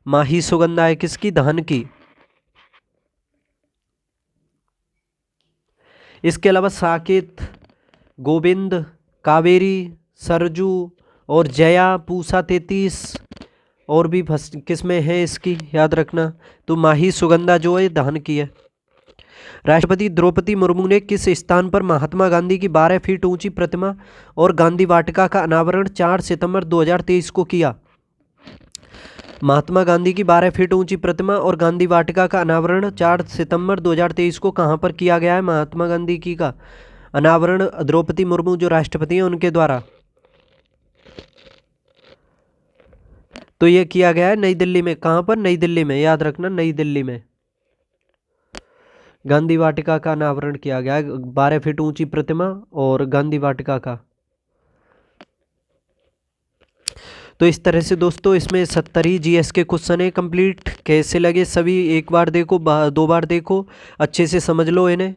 माही सुगंधा है। किसकी? धान की। इसके अलावा साकेत, गोविंद, कावेरी, सरजू और जया, पूसा 33 और भी किस्में हैं इसकी, याद रखना। तो माही सुगंधा जो है धान की है। राष्ट्रपति द्रौपदी मुर्मू ने किस स्थान पर महात्मा गांधी की 12 फीट ऊंची प्रतिमा और गांधी वाटिका का अनावरण 4 सितंबर 2023 को किया? महात्मा गांधी की 12 फीट ऊंची प्रतिमा और गांधी वाटिका का अनावरण 4 सितंबर 2023 को कहां पर किया गया है? महात्मा गांधी की का अनावरण द्रौपदी मुर्मू जो राष्ट्रपति हैं उनके द्वारा, तो ये किया गया है नई दिल्ली में। कहां पर? नई दिल्ली में, याद रखना, नई दिल्ली में गांधी वाटिका का अनावरण किया गया है। 12 फीट ऊंची प्रतिमा और गांधी वाटिका का। तो इस तरह से दोस्तों इसमें 70 ही GS के क्वेश्चन है कंप्लीट। कैसे लगे सभी? एक बार देखो, 2 बार देखो, अच्छे से समझ लो इन्हें,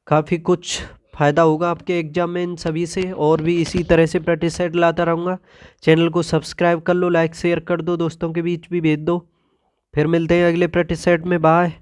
काफ़ी कुछ फ़ायदा होगा आपके एग्जाम में इन सभी से। और भी इसी तरह से प्रैक्टिस सेट लाता रहूँगा। चैनल को सब्सक्राइब कर लो, लाइक शेयर कर दो, दोस्तों के बीच भी भेज दो। फिर मिलते हैं अगले प्रैक्टिस सेट में। बाय।